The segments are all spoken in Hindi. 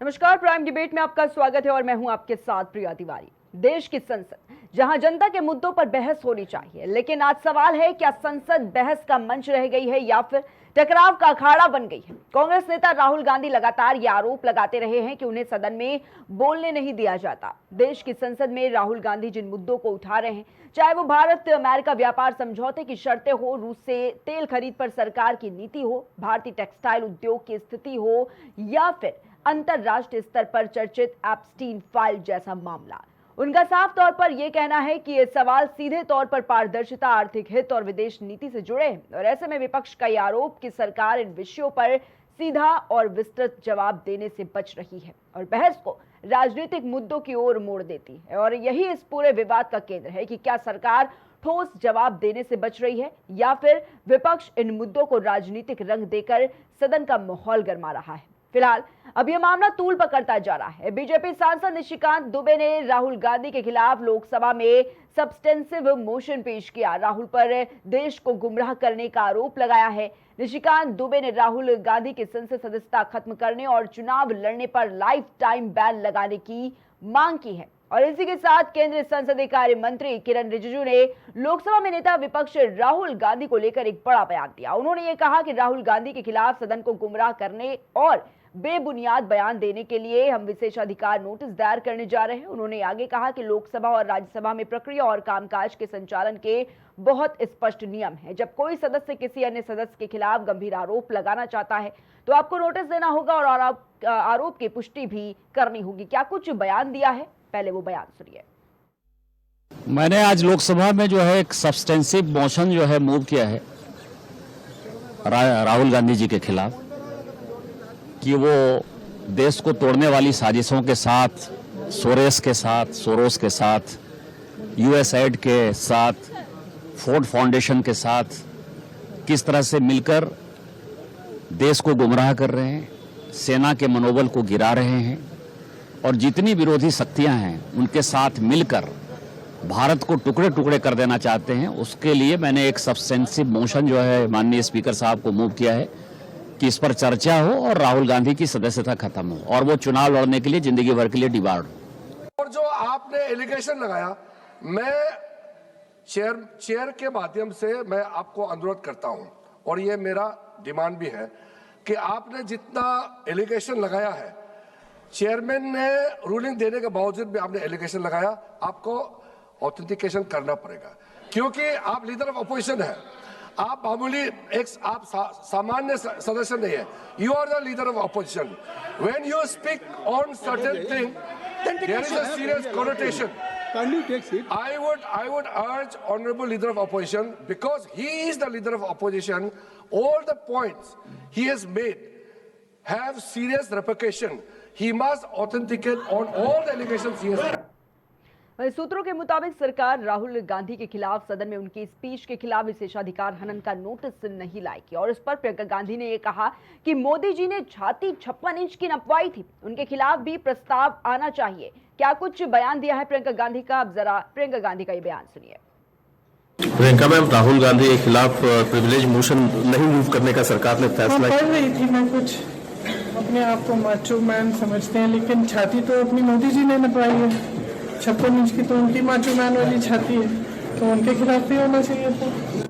नमस्कार, प्राइम डिबेट में आपका स्वागत है और मैं हूं आपके साथ प्रिया तिवारी। देश की संसद जहां जनता के मुद्दों पर बहस होनी चाहिए, लेकिन आज सवाल है क्या संसद बहस का मंच रह गई है या फिर टकराव का अखाड़ा बन गई है। कांग्रेस नेता राहुल गांधी लगातार ये आरोप लगाते रहे हैं कि उन्हें सदन में बोलने नहीं दिया जाता। देश की संसद में राहुल गांधी जिन मुद्दों को उठा रहे हैं, चाहे वो भारत अमेरिका व्यापार समझौते की शर्तें हो, रूस से तेल खरीद पर सरकार की नीति हो, भारतीय टेक्सटाइल उद्योग की स्थिति हो या फिर अंतरराष्ट्रीय स्तर पर चर्चित एप्स्टीन फाइल जैसा मामला, उनका साफ तौर पर यह कहना है कि ये सवाल सीधे तौर पर पारदर्शिता, आर्थिक हित और विदेश नीति से जुड़े हैं और ऐसे में विपक्ष का यह आरोप कि सरकार इन विषयों पर सीधा और विस्तृत जवाब देने से बच रही है और बहस को राजनीतिक मुद्दों की ओर मोड़ देती है। और यही इस पूरे विवाद का केंद्र है कि क्या सरकार ठोस जवाब देने से बच रही है या फिर विपक्ष इन मुद्दों को राजनीतिक रंग देकर सदन का माहौल गरमा रहा है। फिलहाल अब यह मामला तूल पकड़ता जा रहा है। बीजेपी सांसद निशिकांत दुबे ने राहुल गांधी के खिलाफ लोकसभा में सब्सटेंसिव मोशन पेश किया। राहुल पर देश को गुमराह करने का आरोप लगाया है। निशिकांत दुबे ने राहुल गांधी की संसद सदस्यता खत्म करने और चुनाव लड़ने पर लाइफ टाइम बैन लगाने की मांग की है। और इसी के साथ केंद्रीय संसदीय कार्य मंत्री किरण रिजिजू ने लोकसभा में नेता विपक्ष राहुल गांधी को लेकर एक बड़ा बयान दिया। उन्होंने ये कहा कि राहुल गांधी के खिलाफ सदन को गुमराह करने और बेबुनियाद बयान देने के लिए हम विशेषाधिकार नोटिस दायर करने जा रहे हैं। उन्होंने आगे कहा कि लोकसभा और राज्यसभा में प्रक्रिया और कामकाज के संचालन के बहुत स्पष्ट नियम हैं। जब कोई सदस्य किसी अन्य सदस्य के खिलाफ गंभीर आरोप लगाना चाहता है तो आपको नोटिस देना होगा और आरोप की पुष्टि भी करनी होगी। क्या कुछ बयान दिया है, पहले वो बयान सुनिए। मैंने आज लोकसभा में जो है एक सब्सटेंसिव मोशन जो है मूव किया है राहुल गांधी जी के खिलाफ कि वो देश को तोड़ने वाली साजिशों के साथ, सोरोस के साथ, यूएसएड के साथ, फोर्ड फाउंडेशन के साथ किस तरह से मिलकर देश को गुमराह कर रहे हैं, सेना के मनोबल को गिरा रहे हैं और जितनी विरोधी शक्तियां हैं उनके साथ मिलकर भारत को टुकड़े टुकड़े कर देना चाहते हैं। उसके लिए मैंने एक सब्सटेंसिव मोशन जो है माननीय स्पीकर साहब को मूव किया है कि इस पर चर्चा हो और राहुल गांधी की सदस्यता खत्म हो और वो चुनाव लड़ने के लिए जिंदगी भर के लिए डिबार्ड हो। और जो आपने एलिगेशन लगाया, मैं चेयर के माध्यम से मैं आपको अनुरोध करता हूं और ये मेरा डिमांड भी है कि आपने जितना एलिगेशन लगाया है, चेयरमैन ने रूलिंग देने के बावजूद भी आपने एलिगेशन लगाया, आपको ऑथेंटिकेशन करना पड़ेगा क्योंकि आप लीडर ऑफ अपोजिशन है। आप मामूली एक आप सामान्य सदस्य नहीं है। You are the leader of opposition. When you speak on certain thing, there is a serious connotation. I would urge honorable leader of opposition, because he is the leader of opposition, all the points he has made have serious repercussion. He must authenticate on all the allegations he has made. सूत्रों के मुताबिक सरकार राहुल गांधी के खिलाफ सदन में उनकी स्पीच के खिलाफ विशेषाधिकार हनन का नोटिस नहीं लाएगी और इस पर प्रियंका गांधी ने यह कहा कि मोदी जी ने छाती 56 इंच की नपवाई थी, उनके खिलाफ भी प्रस्ताव आना चाहिए। क्या कुछ बयान दिया है प्रियंका गांधी का? अब जरा प्रियंका गांधी का ये बयान सुनिए। प्रियंका मैम, राहुल गांधी के खिलाफ प्रिविलेज मोशन नहीं मूव करने का सरकार ने फैसला कर रही थी। मैं कुछ अपने आप को माचो मैन समझते हैं, लेकिन छाती तो अपनी मोदी जी ने नपवाई है। 56 इंच की तो उनकी माचो मैन वाली छाती है, तो उनके खिलाफ भी होना चाहिए था।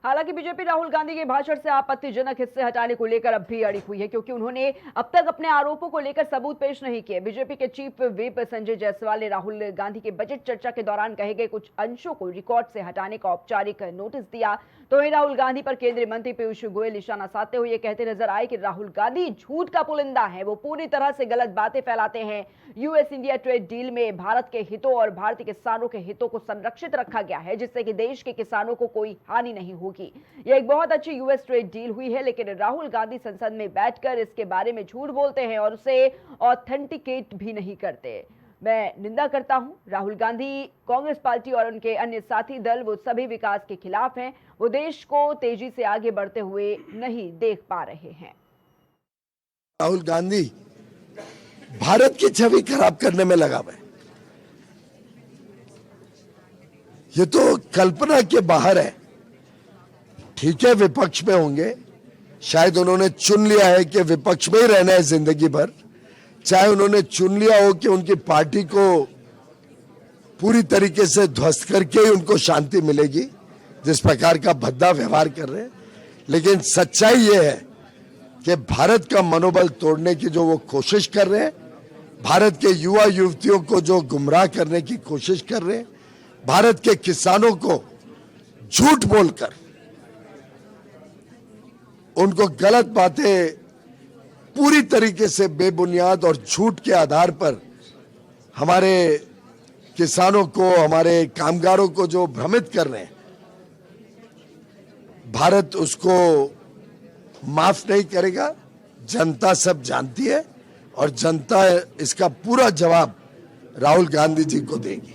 हालांकि बीजेपी राहुल गांधी के भाषण से आपत्तिजनक हिस्से हटाने को लेकर अब भी अड़ी हुई है क्योंकि उन्होंने अब तक अपने आरोपों को लेकर सबूत पेश नहीं किए। बीजेपी के चीफ व्हिप संजय जायसवाल ने राहुल गांधी के बजट चर्चा के दौरान कहे गए कुछ अंशों को रिकॉर्ड से हटाने का औपचारिक नोटिस दिया। तो वहीं राहुल गांधी पर केंद्रीय मंत्री पीयूष गोयल निशाना साधते हुए ये कहते नजर आए कि राहुल गांधी झूठ का पुलिंदा है, वो पूरी तरह से गलत बातें फैलाते हैं। यूएस इंडिया ट्रेड डील में भारत के हितों और भारतीय किसानों के हितों को संरक्षित रखा गया है जिससे कि देश के किसानों को कोई हानि नहीं होगी। यह एक बहुत अच्छी यूएस ट्रेड डील हुई है, लेकिन राहुल गांधी संसद में बैठकर इसके बारे में झूठ बोलते हैं और उसे ऑथेंटिकेट भी नहीं करते। मैं निंदा करता हूं। राहुल गांधी, कांग्रेस पार्टी और उनके अन्य साथी दल वो सभी विकास के खिलाफ हैं। वो देश को तेजी से आगे बढ़ते हुए नहीं देख पा रहे हैं। राहुल गांधी भारत की छवि खराब करने में लगा हुआ है। ये तो कल्पना के बाहर है। ठीक है, विपक्ष में होंगे, शायद उन्होंने चुन लिया है कि विपक्ष में ही रहना है जिंदगी भर, चाहे उन्होंने चुन लिया हो कि उनकी पार्टी को पूरी तरीके से ध्वस्त करके ही उनको शांति मिलेगी, जिस प्रकार का भद्दा व्यवहार कर रहे हैं। लेकिन सच्चाई ये है कि भारत का मनोबल तोड़ने की जो वो कोशिश कर रहे हैं, भारत के युवा युवतियों को जो गुमराह करने की कोशिश कर रहे हैं, भारत के किसानों को झूठ बोलकर उनको गलत बातें पूरी तरीके से बेबुनियाद और झूठ के आधार पर हमारे किसानों को, हमारे कामगारों को जो भ्रमित कर रहे हैं, भारत उसको माफ नहीं करेगा। जनता सब जानती है और जनता इसका पूरा जवाब राहुल गांधी जी को देगी।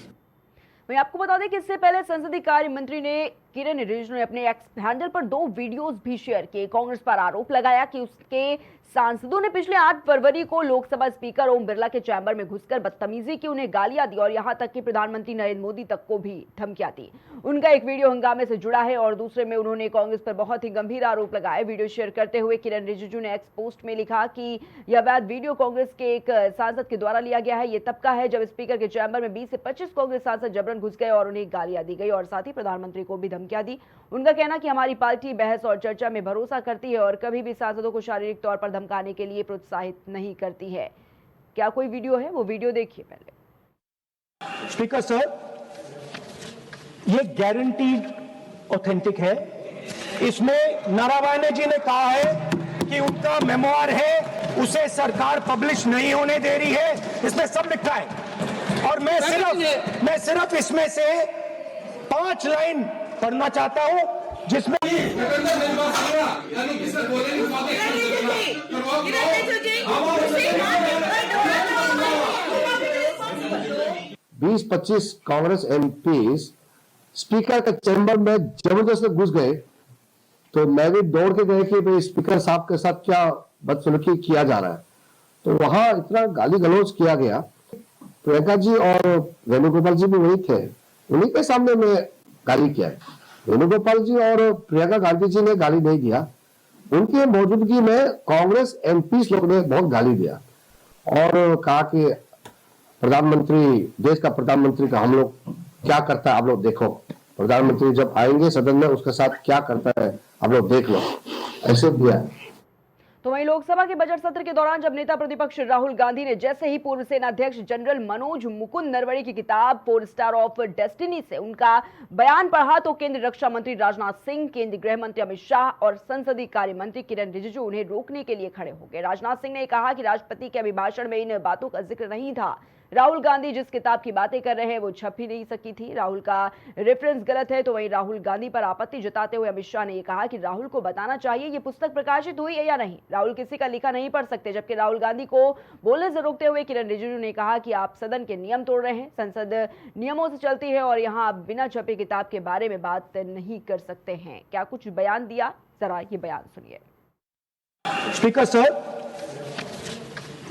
वहीं आपको बता दें कि इससे पहले संसदीय कार्य मंत्री ने किरण रिजिजू ने अपने एक्स हैंडल पर 2 वीडियोस भी शेयर किए। कांग्रेस पर आरोप लगाया कि उसके सांसदों ने पिछले 8 फरवरी को लोकसभा स्पीकर ओम बिरला के चैम्बर में घुसकर बदतमीजी की, उन्हें गालियां दी और यहां तक कि प्रधानमंत्री नरेंद्र मोदी तक को भी धमकियां दी। उनका एक वीडियो हंगामे से जुड़ा है और दूसरे में उन्होंने कांग्रेस पर बहुत ही गंभीर आरोप लगाए। वीडियो शेयर करते हुए किरण रिजिजू ने एक्स पोस्ट में लिखा कि यह अवैध वीडियो कांग्रेस के एक सांसद के द्वारा लिया गया है। ये तब का है जब स्पीकर के चैम्बर में 20 से 25 कांग्रेस सांसद जबरन घुस गए और उन्हें गालियां दी गई और साथ ही प्रधानमंत्री को भी धमकियां दी। उनका कहना कि हमारी पार्टी बहस और चर्चा में भरोसा करती है और कभी भी सांसदों को शारीरिक तौर पर धमकाने के लिए प्रोत्साहित नहीं करती है। क्या कोई वीडियो है? वो वीडियो देखिए पहले। स्पीकर सर, ये गारंटीड ऑथेंटिक है। इसमें नारायण जी ने कहा है कि उनका मेमोआर है, उसे सरकार पब्लिश नहीं होने दे रही है। इसमें सब लिखा है और मैं सिर्फ इसमें से 5 लाइन पढ़ना चाहता हूं जिसमें 20-25 कांग्रेस एमपी स्पीकर के चैम्बर में जबरदस्त घुस गए, तो मैं भी दौड़ के गए कि भाई स्पीकर साहब के साथ क्या बदसलूकी किया जा रहा है। तो वहां इतना गाली गलौज किया गया। प्रियंका जी और वेणुगोपाल जी भी वही थे, उन्हीं के सामने में गाली किया है। वेणुगोपाल जी और प्रियंका गांधी जी ने गाली नहीं दिया, उनकी मौजूदगी में कांग्रेस एमपी लोग ने बहुत गाली दिया और कहा कि प्रधानमंत्री, देश का प्रधानमंत्री का हम लोग क्या करता है आप लोग देखो, प्रधानमंत्री जब आएंगे सदन में उसके साथ क्या करता है आप लोग देख लो, ऐसे दिया है। तो वहीं लोकसभा के बजट सत्र के दौरान जब नेता प्रतिपक्ष राहुल गांधी ने जैसे ही पूर्व सेना अध्यक्ष जनरल मनोज मुकुंद नरवणे की किताब 4 स्टार ऑफ डेस्टिनी से उनका बयान पढ़ा तो केंद्रीय रक्षा मंत्री राजनाथ सिंह, केंद्रीय गृह मंत्री अमित शाह और संसदीय कार्य मंत्री किरण रिजिजू उन्हें रोकने के लिए खड़े हो गए। राजनाथ सिंह ने कहा कि राष्ट्रपति के अभिभाषण में इन बातों का जिक्र नहीं था। राहुल गांधी जिस किताब की बातें कर रहे हैं वो छप ही नहीं सकी थी, राहुल का रेफरेंस गलत है। तो वहीं राहुल गांधी पर आपत्ति जताते हुए अमित शाह ने कहा कि राहुल को बताना चाहिए ये पुस्तक प्रकाशित हुई है या नहीं, राहुल किसी का लिखा नहीं पढ़ सकते। जबकि राहुल गांधी को बोलने से रोकते हुए किरण रिजिजू ने कहा कि आप सदन के नियम तोड़ रहे हैं, संसद नियमों से चलती है और यहाँ आप बिना छपे किताब के बारे में बात नहीं कर सकते हैं। क्या कुछ बयान दिया, जरा ये बयान सुनिए। स्पीकर सर,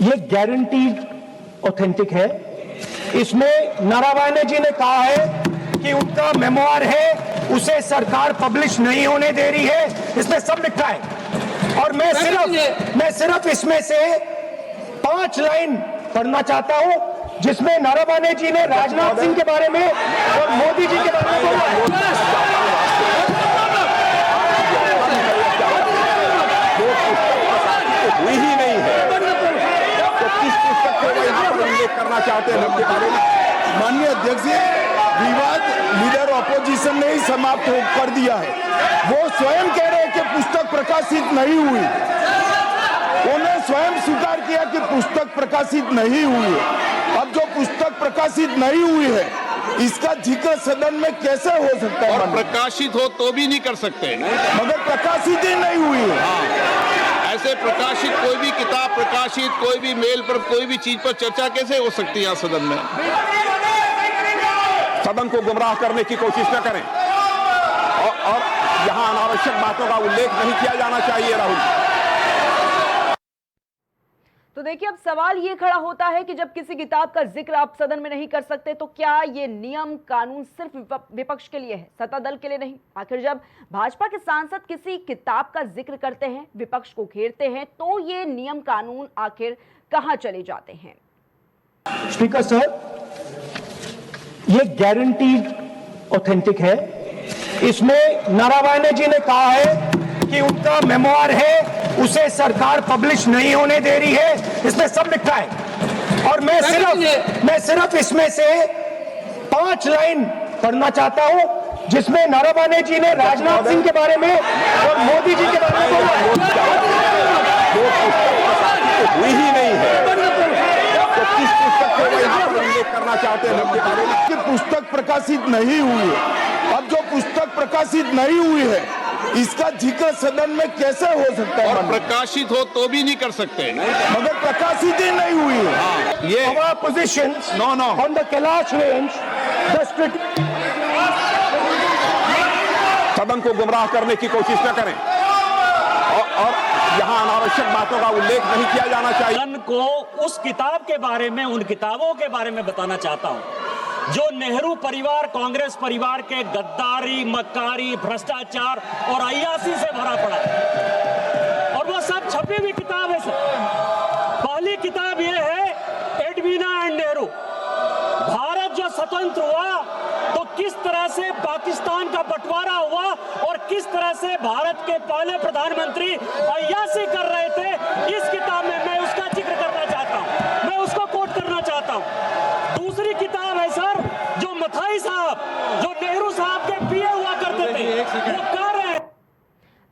ये गारंटीड ऑथेंटिक है। इसमें नारायण जी ने कहा है कि उनका मेमोआर है, उसे सरकार पब्लिश नहीं होने दे रही है। इसमें सब लिखा है और मैं सिर्फ इसमें से 5 लाइन पढ़ना चाहता हूं जिसमें नारायण जी ने राजनाथ सिंह के बारे में और मोदी जी के बारे में बोला है। हुई ही नहीं है तो किस पुस्तक को यहाँ पर उल्लेख करना चाहते हैं उनके बारे में? माननीय अध्यक्ष जी, विवाद लीडर ऑपोजिशन ने ही समाप्त कर दिया है। वो स्वयं कह रहे हैं कि पुस्तक प्रकाशित नहीं हुई, उन्होंने स्वयं स्वीकार किया कि पुस्तक प्रकाशित नहीं हुई है। अब जो पुस्तक प्रकाशित नहीं हुई है इसका जिक्र सदन में कैसे हो सकता है? और प्रकाशित हो तो भी नहीं कर सकते, मगर प्रकाशित ही नहीं हुई है। ऐसे प्रकाशित कोई भी किताब प्रकाशित, कोई भी मेल पर, कोई भी चीज पर चर्चा कैसे हो सकती है सदन में? सदन को गुमराह करने की कोशिश न करें और यहाँ अनावश्यक बातों का उल्लेख नहीं किया जाना चाहिए। राहुल, तो देखिए अब सवाल ये खड़ा होता है कि जब किसी किताब का जिक्र आप सदन में नहीं कर सकते तो क्या ये नियम कानून सिर्फ विपक्ष के लिए है, सत्ता दल के लिए नहीं? आखिर जब भाजपा के सांसद किसी किताब का जिक्र करते हैं, विपक्ष को घेरते हैं, तो ये नियम कानून आखिर कहां चले जाते हैं। स्पीकर सर, ये गारंटीड ऑथेंटिक है। इसमें नारायण जी ने कहा है कि उनका मेमोआर है, उसे सरकार पब्लिश नहीं होने दे रही है, इसमें सब लिखा है। और मैं सिर्फ इसमें से 5 लाइन पढ़ना चाहता हूं, जिसमें नारायण जी ने राजनाथ सिंह के बारे में और मोदी जी के बारे में बोला हुई ही नहीं है, तो किस पुस्तक को वो यहाँ पर उल्लेख करना चाहते हैं कि पुस्तक प्रकाशित नहीं हुई है। अब जो पुस्तक प्रकाशित नहीं हुई है, इसका जिक्र सदन में कैसे हो सकता है? और प्रकाशित हो तो भी नहीं कर सकते, मगर प्रकाशित ही नहीं हुई है। ये our positions on the Kailash range, the सदन को गुमराह करने की कोशिश न करें और यहाँ अनावश्यक बातों का उल्लेख नहीं किया जाना चाहिए। सदन को उस किताब के बारे में, उन किताबों के बारे में बताना चाहता हूं जो नेहरू परिवार, कांग्रेस परिवार के गद्दारी, मक्कारी, भ्रष्टाचार और अय्यासी से भरा पड़ा है। और वो सब छपी हुई किताब है सर। पहली किताब ये है एडवीना एंड नेहरू। भारत जो स्वतंत्र हुआ तो किस तरह से पाकिस्तान का बंटवारा हुआ और किस तरह से भारत के पहले प्रधानमंत्री अय्यासी कर रहे थे, इस किताब में मैं उसका जिक्र करना चाहता हूं, मैं उसको कोट करना चाहता हूं। दूसरी किताब है सर, जो मथाई साहब, जो नेहरू साहब के पीए हुआ करते थे, वो कर रहे हैं।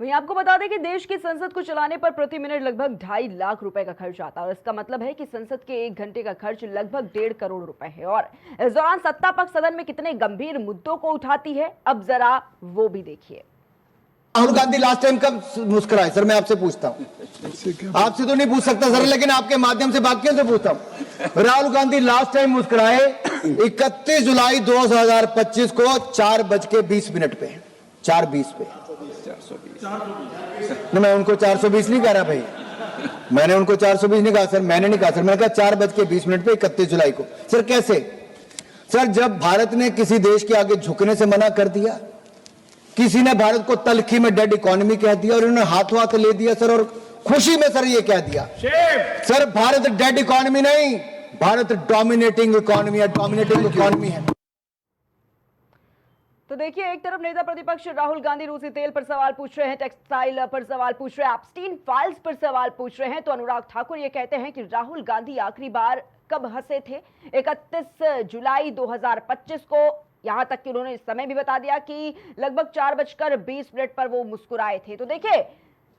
वहीं आपको बता दें कि देश की संसद को चलाने पर प्रति मिनट लगभग 2.5 लाख रुपए का खर्च आता है और इसका मतलब है कि संसद के 1 घंटे का खर्च लगभग 1.5 करोड़ रुपए है। और इस दौरान सत्ता पक्ष सदन में कितने गंभीर मुद्दों को उठाती है, अब जरा वो भी देखिए। राहुल गांधी लास्ट टाइम कब मुस्कुराए सर? मैं आपसे पूछता हूं, आपसे तो नहीं पूछ सकता सर, लेकिन आपके माध्यम से बाकियों से पूछता हूं। राहुल गांधी लास्ट टाइम मुस्कुराए 31 जुलाई 2025 को 4:20 पे, 4:20 पे। नहीं, मैं उनको 420 नहीं कह रहा भाई, मैंने उनको 420 नहीं कहा सर, मैंने नहीं कहा सर, मैंने कहा 4:20 पे 31 जुलाई को। सर कैसे? सर जब भारत ने किसी देश के आगे झुकने से मना कर दिया, किसी ने भारत को तलखी में डेड इकोनॉमी कह दिया और इन्होंने हाथों हाथ ले दिया सर, और खुशी में सर ये कह दिया सर भारत डेड इकोनॉमी नहीं, भारत डोमिनेटिंग इकोनॉमी है, डोमिनेटिंग इकोनॉमी है। तो देखिए, एक तरफ नेता प्रतिपक्ष राहुल गांधी रूसी तेल पर सवाल पूछ रहे हैं, टेक्सटाइल पर सवाल पूछ रहे हैं, एप्स्टीन फाइल्स पर सवाल पूछ रहे हैं, तो अनुराग ठाकुर ये कहते हैं कि राहुल गांधी आखिरी बार कब हंसे थे? 31 जुलाई 2025 को, यहां तक कि उन्होंने इस समय भी बता दिया कि लगभग 4:20 पर वो मुस्कुराए थे। तो देखिए,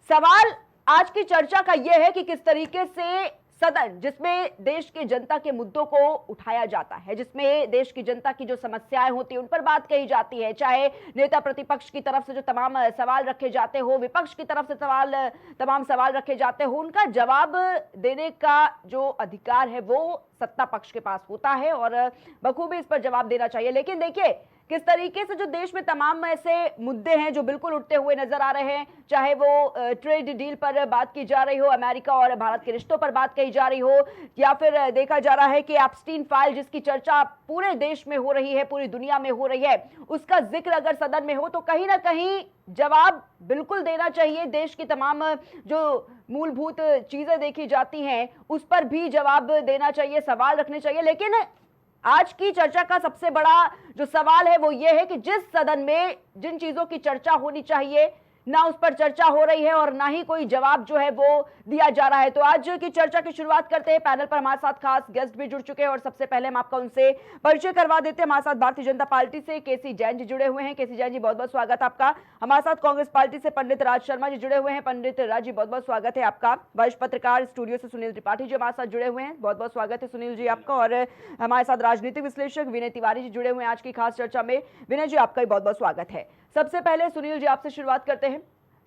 सवाल आज की चर्चा का यह है कि किस तरीके से सदन, जिसमें देश की जनता के मुद्दों को उठाया जाता है, जिसमें देश की जनता की जो समस्याएं होती हैं उन पर बात कही जाती है, चाहे नेता प्रतिपक्ष की तरफ से जो तमाम सवाल रखे जाते हो, विपक्ष की तरफ से तमाम सवाल रखे जाते हो, उनका जवाब देने का जो अधिकार है वो सत्ता पक्ष के पास होता है और बखूबी इस पर जवाब देना चाहिए। लेकिन देखिए किस तरीके से जो देश में तमाम ऐसे मुद्दे हैं जो बिल्कुल उठते हुए नजर आ रहे हैं, चाहे वो ट्रेड डील पर बात की जा रही हो, अमेरिका और भारत के रिश्तों पर बात कही जा रही हो, या फिर देखा जा रहा है कि एप्स्टीन फाइल जिसकी चर्चा पूरे देश में हो रही है, पूरी दुनिया में हो रही है, उसका जिक्र अगर सदन में हो तो कहीं ना कहीं जवाब बिल्कुल देना चाहिए। देश की तमाम जो मूलभूत चीजें देखी जाती हैं उस पर भी जवाब देना चाहिए, सवाल रखने चाहिए। लेकिन आज की चर्चा का सबसे बड़ा जो सवाल है वो ये है कि जिस सदन में जिन चीजों की चर्चा होनी चाहिए ना उस पर चर्चा हो रही है और ना ही कोई जवाब जो है वो दिया जा रहा है। तो आज की चर्चा की शुरुआत करते हैं। पैनल पर हमारे साथ खास गेस्ट भी जुड़ चुके हैं और सबसे पहले हम आपका उनसे परिचय करवा देते हैं। हमारे साथ भारतीय जनता पार्टी से केसी जैन जी जुड़े हुए हैं। केसी जैन जी, बहुत बहुत स्वागत आपका। हमारे साथ कांग्रेस पार्टी से पंडित राज शर्मा जी जुड़े हुए हैं। पंडित राज जी, बहुत बहुत स्वागत है आपका। वरिष्ठ पत्रकार स्टूडियो से सुनील त्रिपाठी जी हमारे साथ जुड़े हुए हैं, बहुत बहुत स्वागत है सुनील जी आपका। और हमारे साथ राजनीतिक विश्लेषक विनय तिवारी जी जुड़े हुए हैं आज की खास चर्चा में। विनय जी, आपका भी बहुत बहुत स्वागत है। सबसे पहले सुनील जी आपसे शुरुआत करते हैं।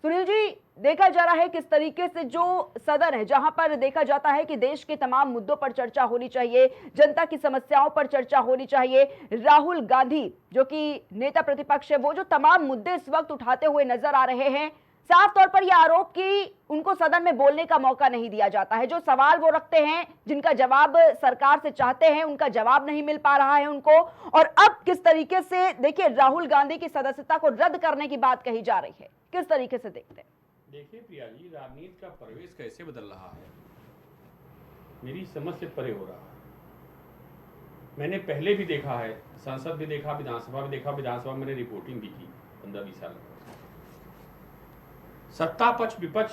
सुनील जी, देखा जा रहा है किस तरीके से जो सदन है जहां पर देखा जाता है कि देश के तमाम मुद्दों पर चर्चा होनी चाहिए, जनता की समस्याओं पर चर्चा होनी चाहिए, राहुल गांधी जो कि नेता प्रतिपक्ष है वो जो तमाम मुद्दे इस वक्त उठाते हुए नजर आ रहे हैं, साफ तौर पर यह आरोप कि उनको सदन में बोलने का मौका नहीं दिया जाता है। जो सवाल वो रखते हैं, जिनका जवाब सरकार से चाहते हैं, उनका जवाब नहीं मिल पा रहा है उनको। और अब किस तरीके से देखिए राहुल गांधी की सदस्यता को रद्द करने की बात कही जा रही है, किस तरीके से देखते हैं? देखिए प्रिया जी, राजनीति का प्रवेश कैसे बदल रहा है। मेरी समझ से परे हो रहा है। मैंने पहले भी देखा है, संसद भी देखा, विधानसभा भी देखा, विधानसभा में मैंने रिपोर्टिंग भी की 15-20 साल। सत्ता पक्ष विपक्ष,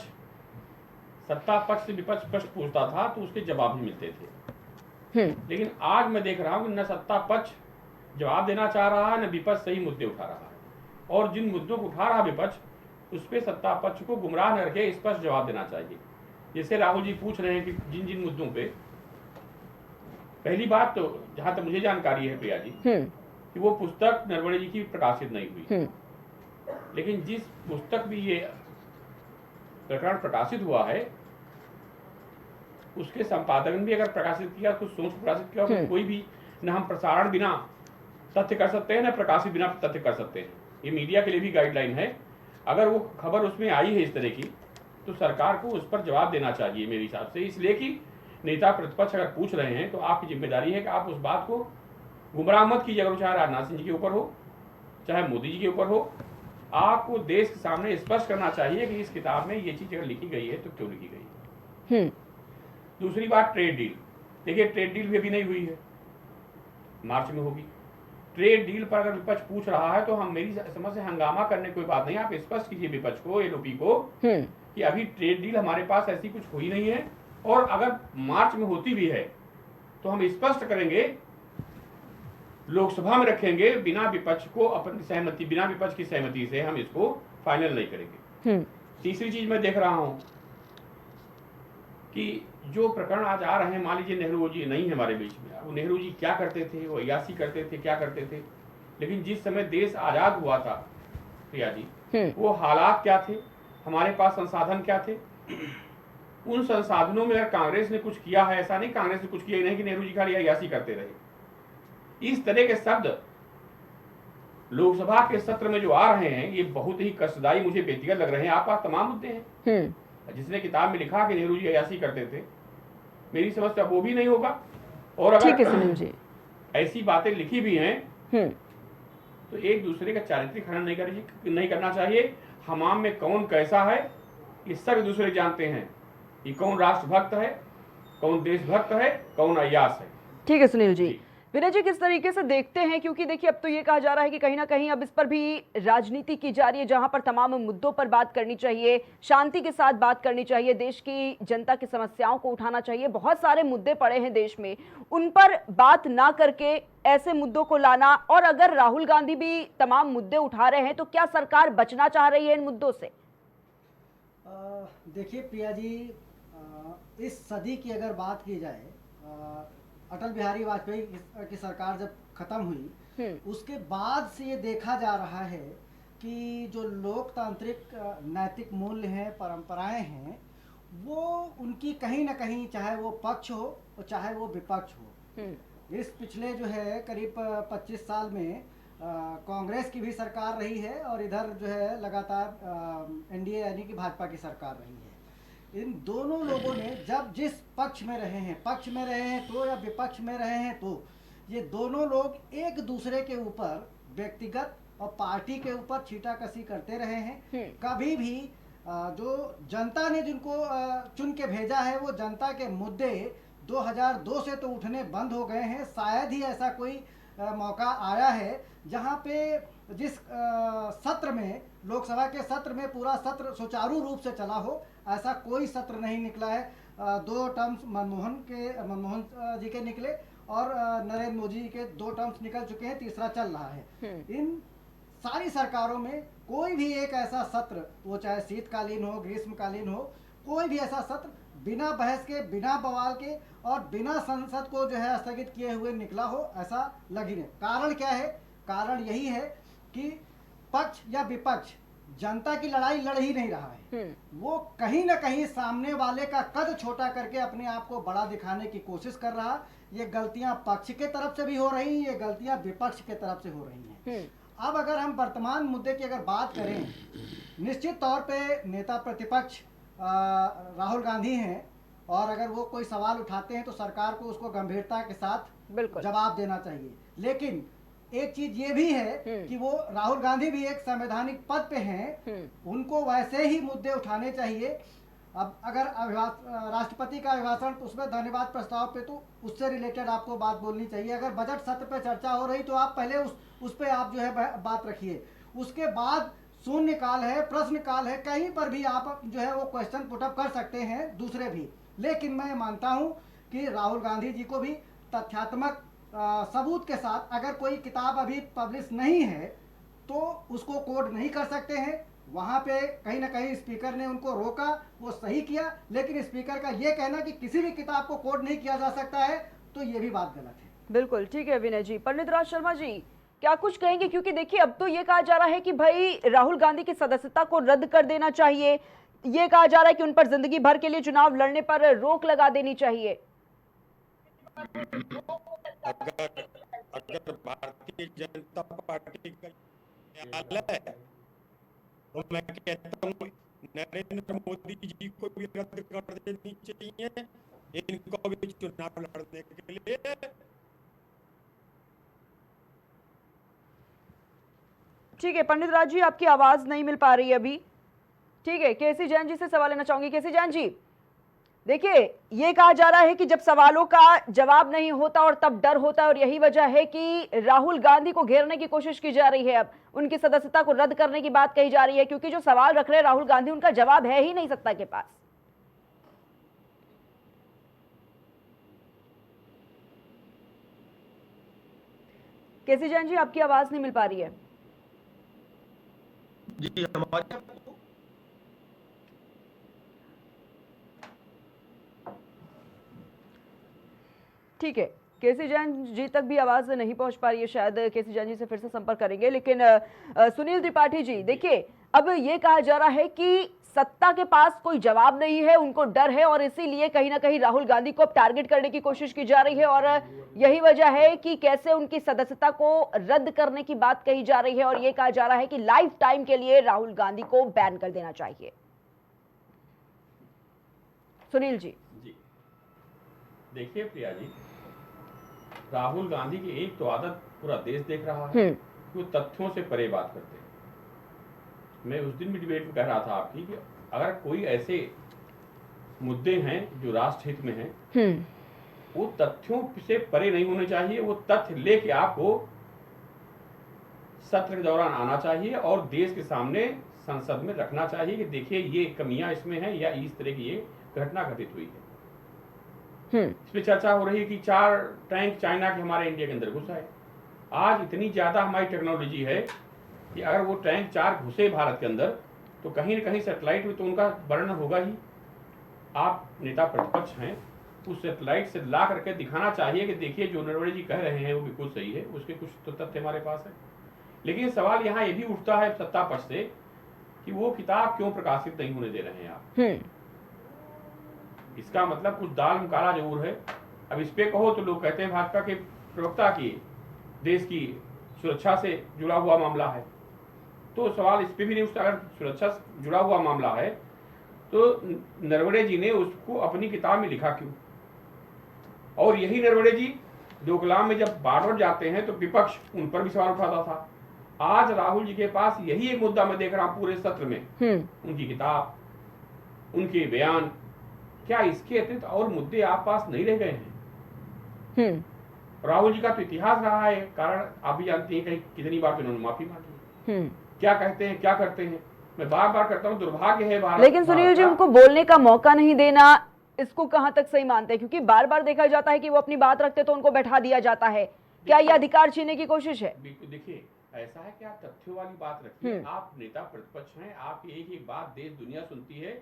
सत्ता पक्ष से विपक्ष प्रश्न पूछता था तो उसके जवाब भी मिलते थे। लेकिन आज मैं देख रहा हूं कि न सत्ता पक्ष जवाब देना चाह रहा है, न विपक्ष सही मुद्दे उठा रहा है। और जिन मुद्दों को उठा रहा विपक्ष, उस पर सत्ता पक्ष को गुमराह न रखे स्पष्ट जवाब देना चाहिए। जैसे राहुल जी पूछ रहे हैं कि जिन जिन मुद्दों पे, पहली बात तो जहां तक मुझे जानकारी है प्रिया जी, कि वो पुस्तक नरवणे जी की प्रकाशित नहीं हुई, लेकिन जिस पुस्तक भी ये प्रकरण प्रकाशित हुआ है उसके संपादक ने भी अगर प्रकाशित किया, कुछ सोच प्रकाशित किया, तो कोई भी न हम प्रसारण बिना तथ्य कर सकते हैं, न प्रकाशित बिना तथ्य कर सकते हैं। ये मीडिया के लिए भी गाइडलाइन है। अगर वो खबर उसमें आई है इस तरह की, तो सरकार को उस पर जवाब देना चाहिए मेरे हिसाब से। इसलिए कि नेता प्रतिपक्ष अगर पूछ रहे हैं तो आपकी जिम्मेदारी है कि आप उस बात को गुमराह मत कीजिए। अगर चाहे राजनाथ सिंह जी के ऊपर हो, चाहे मोदी जी के ऊपर हो, आपको देश के सामने स्पष्ट करना चाहिए कि इस किताब में ये चीज अगर लिखी गई है तो क्यों लिखी गई है। दूसरी बात, ट्रेड डील। देखिए, ट्रेड डील भी अभी नहीं हुई है, मार्च में होगी। ट्रेड डील पर अगर विपक्ष पूछ रहा है तो हम, मेरी समझ से हंगामा करने की कोई बात नहीं। आप स्पष्ट कीजिए विपक्ष को, एलओपी को, कि अभी ट्रेड डील हमारे पास ऐसी कुछ हुई नहीं है, और अगर मार्च में होती भी है तो हम स्पष्ट करेंगे, लोकसभा में रखेंगे, बिना विपक्ष को अपनी सहमति, बिना विपक्ष की सहमति से हम इसको फाइनल नहीं करेंगे। तीसरी चीज मैं देख रहा हूं कि जो प्रकरण आज आ रहे हैं, मान लीजिए नेहरू जी नहीं है हमारे बीच में, वो नेहरू जी क्या करते थे, वो अय्याशी करते थे, क्या करते थे, लेकिन जिस समय देश आजाद हुआ था प्रिया जी, वो हालात क्या थे, हमारे पास संसाधन क्या थे, उन संसाधनों में अगर कांग्रेस ने कुछ किया है, ऐसा नहीं कांग्रेस ने कुछ किया ही नहीं कि नेहरू जी खाली अय्याशी करते रहे। इस तरह के शब्द लोकसभा के सत्र में जो आ रहे हैं, ये बहुत ही कष्टदायी मुझे व्यक्तिगत लग रहे हैं। आप पास तमाम मुद्दे हैं। जिसने किताब में लिखा कि नेहरू जी अय्याशी करते थे, मेरी समझ से वो भी नहीं होगा। और अगर ऐसी बातें लिखी भी हैं तो एक दूसरे का चारित्रिक हनन नहीं करना चाहिए। हमाम में कौन कैसा है ये सब एक दूसरे जानते हैं, कि कौन राष्ट्रभक्त है, कौन देशभक्त है, कौन अय्याश है। ठीक है सुनील जी। विनय जी, किस तरीके से देखते हैं, क्योंकि देखिए अब तो ये कहा जा रहा है कि कहीं ना कहीं अब इस पर भी राजनीति की जा रही है, जहां पर तमाम मुद्दों पर बात करनी चाहिए, शांति के साथ बात करनी चाहिए, देश की जनता की समस्याओं को उठाना चाहिए। बहुत सारे मुद्दे पड़े हैं देश में, उन पर बात ना करके ऐसे मुद्दों को लाना, और अगर राहुल गांधी भी तमाम मुद्दे उठा रहे हैं तो क्या सरकार बचना चाह रही है इन मुद्दों से? देखिए प्रिया जी, इस सदी की अगर बात की जाए, अटल बिहारी वाजपेयी की सरकार जब खत्म हुई, उसके बाद से ये देखा जा रहा है कि जो लोकतांत्रिक नैतिक मूल्य हैं, परंपराएं हैं, वो उनकी कहीं ना कहीं, चाहे वो पक्ष हो और चाहे वो विपक्ष हो, इस पिछले जो है करीब 25 साल में कांग्रेस की भी सरकार रही है और इधर जो है लगातार एनडीए यानी कि भाजपा की सरकार रही है। इन दोनों लोगों ने जब जिस पक्ष में रहे हैं, पक्ष में रहे हैं तो या विपक्ष में रहे हैं, तो ये दोनों लोग एक दूसरे के ऊपर व्यक्तिगत और पार्टी के ऊपर छींटाकशी करते रहे हैं। कभी भी जो जनता ने जिनको चुन के भेजा है, वो जनता के मुद्दे 2002 से तो उठने बंद हो गए हैं। शायद ही ऐसा कोई मौका आया है जहां पे जिस सत्र में, लोकसभा के सत्र में पूरा सत्र सुचारू रूप से चला हो, ऐसा कोई सत्र नहीं निकला है। 2 टर्म्स मनमोहन जी के निकले और नरेंद्र मोदी जी के 2 टर्म्स निकल चुके हैं, तीसरा चल रहा है। इन सारी सरकारों में कोई भी एक ऐसा सत्र, वो चाहे शीतकालीन हो, ग्रीष्मकालीन हो, कोई भी ऐसा सत्र बिना बहस के, बिना बवाल के और बिना संसद को जो है स्थगित किए हुए निकला हो, ऐसा लग ही नहीं। कारण क्या है? कारण यही है कि पक्ष या विपक्ष जनता की लड़ाई लड़ ही नहीं रहा है। वो कहीं ना कहीं सामने वाले का कद छोटा करके अपने आप को बड़ा दिखाने की कोशिश कर रहा। ये गलतियां पक्ष के तरफ से भी हो रही हैं, ये गलतियां विपक्ष के तरफ से हो रही हैं। अब अगर हम वर्तमान मुद्दे की अगर बात करें, निश्चित तौर पे नेता प्रतिपक्ष राहुल गांधी हैं, और अगर वो कोई सवाल उठाते हैं तो सरकार को उसको गंभीरता के साथ जवाब देना चाहिए। लेकिन एक चीज ये भी है कि वो राहुल गांधी भी एक संवैधानिक पद पे हैं, उनको वैसे ही मुद्दे उठाने चाहिए अब अगर राष्ट्रपति का अभिभाषण तो उसमें धन्यवाद प्रस्ताव पे तो उससे रिलेटेड आपको बात बोलनी चाहिए। अगर बजट सत्र पे चर्चा हो रही तो आप पहले उस पे आप जो है बात रखिए। उसके बाद शून्यकाल है, प्रश्नकाल है, कहीं पर भी आप जो है वो क्वेश्चन पुटअप कर सकते हैं, दूसरे भी। लेकिन मैं मानता हूं कि राहुल गांधी जी को भी तथ्यात्मक सबूत के साथ अगर कोई किताब अभी पब्लिश नहीं है तो उसको कोड नहीं कर सकते हैं। वहां पे कहीं ना कहीं स्पीकर ने उनको रोका, वो सही किया, लेकिन स्पीकर का ये कहना कि किसी भी किताब को कोड नहीं किया जा सकता है तो ये भी बात गलत है। बिल्कुल ठीक है विनय जी। पंडित राज शर्मा जी क्या कुछ कहेंगे, क्योंकि देखिए अब तो ये कहा जा रहा है कि भाई राहुल गांधी की सदस्यता को रद्द कर देना चाहिए, ये कहा जा रहा है कि उन पर जिंदगी भर के लिए चुनाव लड़ने पर रोक लगा देनी चाहिए। अगर भारतीय जनता पार्टी का न्यायालय तो मैं कहता हूँ नरेंद्र मोदी जी को भी रद्द कर देनी चाहिए, इनको भी चुनाव लड़ने के लिए। ठीक है पंडित राज जी, आपकी आवाज नहीं मिल पा रही है अभी। ठीक है, केसी जैन जी से सवाल लेना चाहूंगी। केसी जैन जी देखिए, ये कहा जा रहा है कि जब सवालों का जवाब नहीं होता और तब डर होता है, और यही वजह है कि राहुल गांधी को घेरने की कोशिश की जा रही है। अब उनकी सदस्यता को रद्द करने की बात कही जा रही है, क्योंकि जो सवाल रख रहे हैं राहुल गांधी उनका जवाब है ही नहीं सत्ता के पास। केसी जैन जी आपकी आवाज नहीं मिल पा रही है। जी हमारे ठीक है, केसी जैन जी तक भी आवाज नहीं पहुंच पा रही है, शायद केसी जैन जी से फिर से संपर्क करेंगे। लेकिन सुनील त्रिपाठी जी देखिए, अब ये कहा जा रहा है कि सत्ता के पास कोई जवाब नहीं है, उनको डर है, और इसीलिए कहीं ना कहीं राहुल गांधी को अब टारगेट करने की कोशिश की जा रही है, और यही वजह है कि कैसे उनकी सदस्यता को रद्द करने की बात कही जा रही है, और ये कहा जा रहा है कि लाइफ टाइम के लिए राहुल गांधी को बैन कर देना चाहिए। सुनील जी। देखिए प्रिया जी, राहुल गांधी की एक तो आदत पूरा देश देख रहा है, वो तथ्यों से परे बात करते हैं। मैं उस दिन भी डिबेट में कह रहा था आपकी कि अगर कोई ऐसे मुद्दे हैं जो राष्ट्र हित में हैं, वो तथ्यों से परे नहीं होने चाहिए। वो तथ्य लेके आपको सत्र के दौरान आना चाहिए और देश के सामने संसद में रखना चाहिए कि देखिए ये कमियां इसमें हैं या इस तरह की ये घटना घटित हुई है। इसमें चर्चा हो रही है कि 4 टैंक चाइना के हमारे इंडिया के अंदर घुसा है। आज इतनी ज्यादा हमारी टेक्नोलॉजी है कि अगर वो टैंक 4 घुसे भारत के अंदर तो कहीं न कहीं सैटेलाइट में तो उनका वर्णन होगा ही। आप नेता प्रतिपक्ष हैं, उस सैटेलाइट से ला करके दिखाना चाहिए कि देखिए जो नरवणे जी कह रहे हैं वो बिल्कुल सही है, उसके कुछ तो तथ्य हमारे पास है। लेकिन सवाल यहाँ ये भी उठता है सत्ता पक्ष से कि वो किताब क्यों प्रकाशित नहीं होने दे रहे हैं आप। इसका मतलब कुछ दाल में काला जरूर है। अब इस पे कहो तो लोग कहते हैं भाजपा के प्रवक्ता की देश की सुरक्षा से जुड़ा हुआ मामला है, तो सवाल इस पे भी नहीं उठता। अगर सुरक्षा से जुड़ा हुआ मामला है तो नरवणे जी ने उसको अपनी किताब में लिखा क्यों? और यही नरवणे जी डोकलाम में जब बार्डर जाते हैं तो विपक्ष उन पर भी सवाल उठाता था। आज राहुल जी के पास यही एक मुद्दा मैं देख रहा हूं पूरे सत्र में, उनकी किताब, उनके बयान, क्या इसके अतिरिक्त और मुद्दे आप पास नहीं रह गए हैं? राहुल जी का तो इतिहास रहा है, कारण आप भी जानते हैं कहीं कितनी बार तो उन्होंने माफी मांगी, क्या कहते हैं क्या करते हैं। मैं बार बार करता हूँ, दुर्भाग्य है भारत। लेकिन सुनील जी उनको बोलने का मौका नहीं देना, इसको कहां तक सही मानते हैं? क्योंकि बार बार देखा जाता है कि वो अपनी बात रखते तो उनको बैठा दिया जाता है। क्या ये अधिकार छीनने की कोशिश है? देखिए ऐसा है कि आप तथ्यों वाली बात रखिए। आप नेता प्रतिपक्ष हैं, आपकी एक एक बात देश दुनिया सुनती है।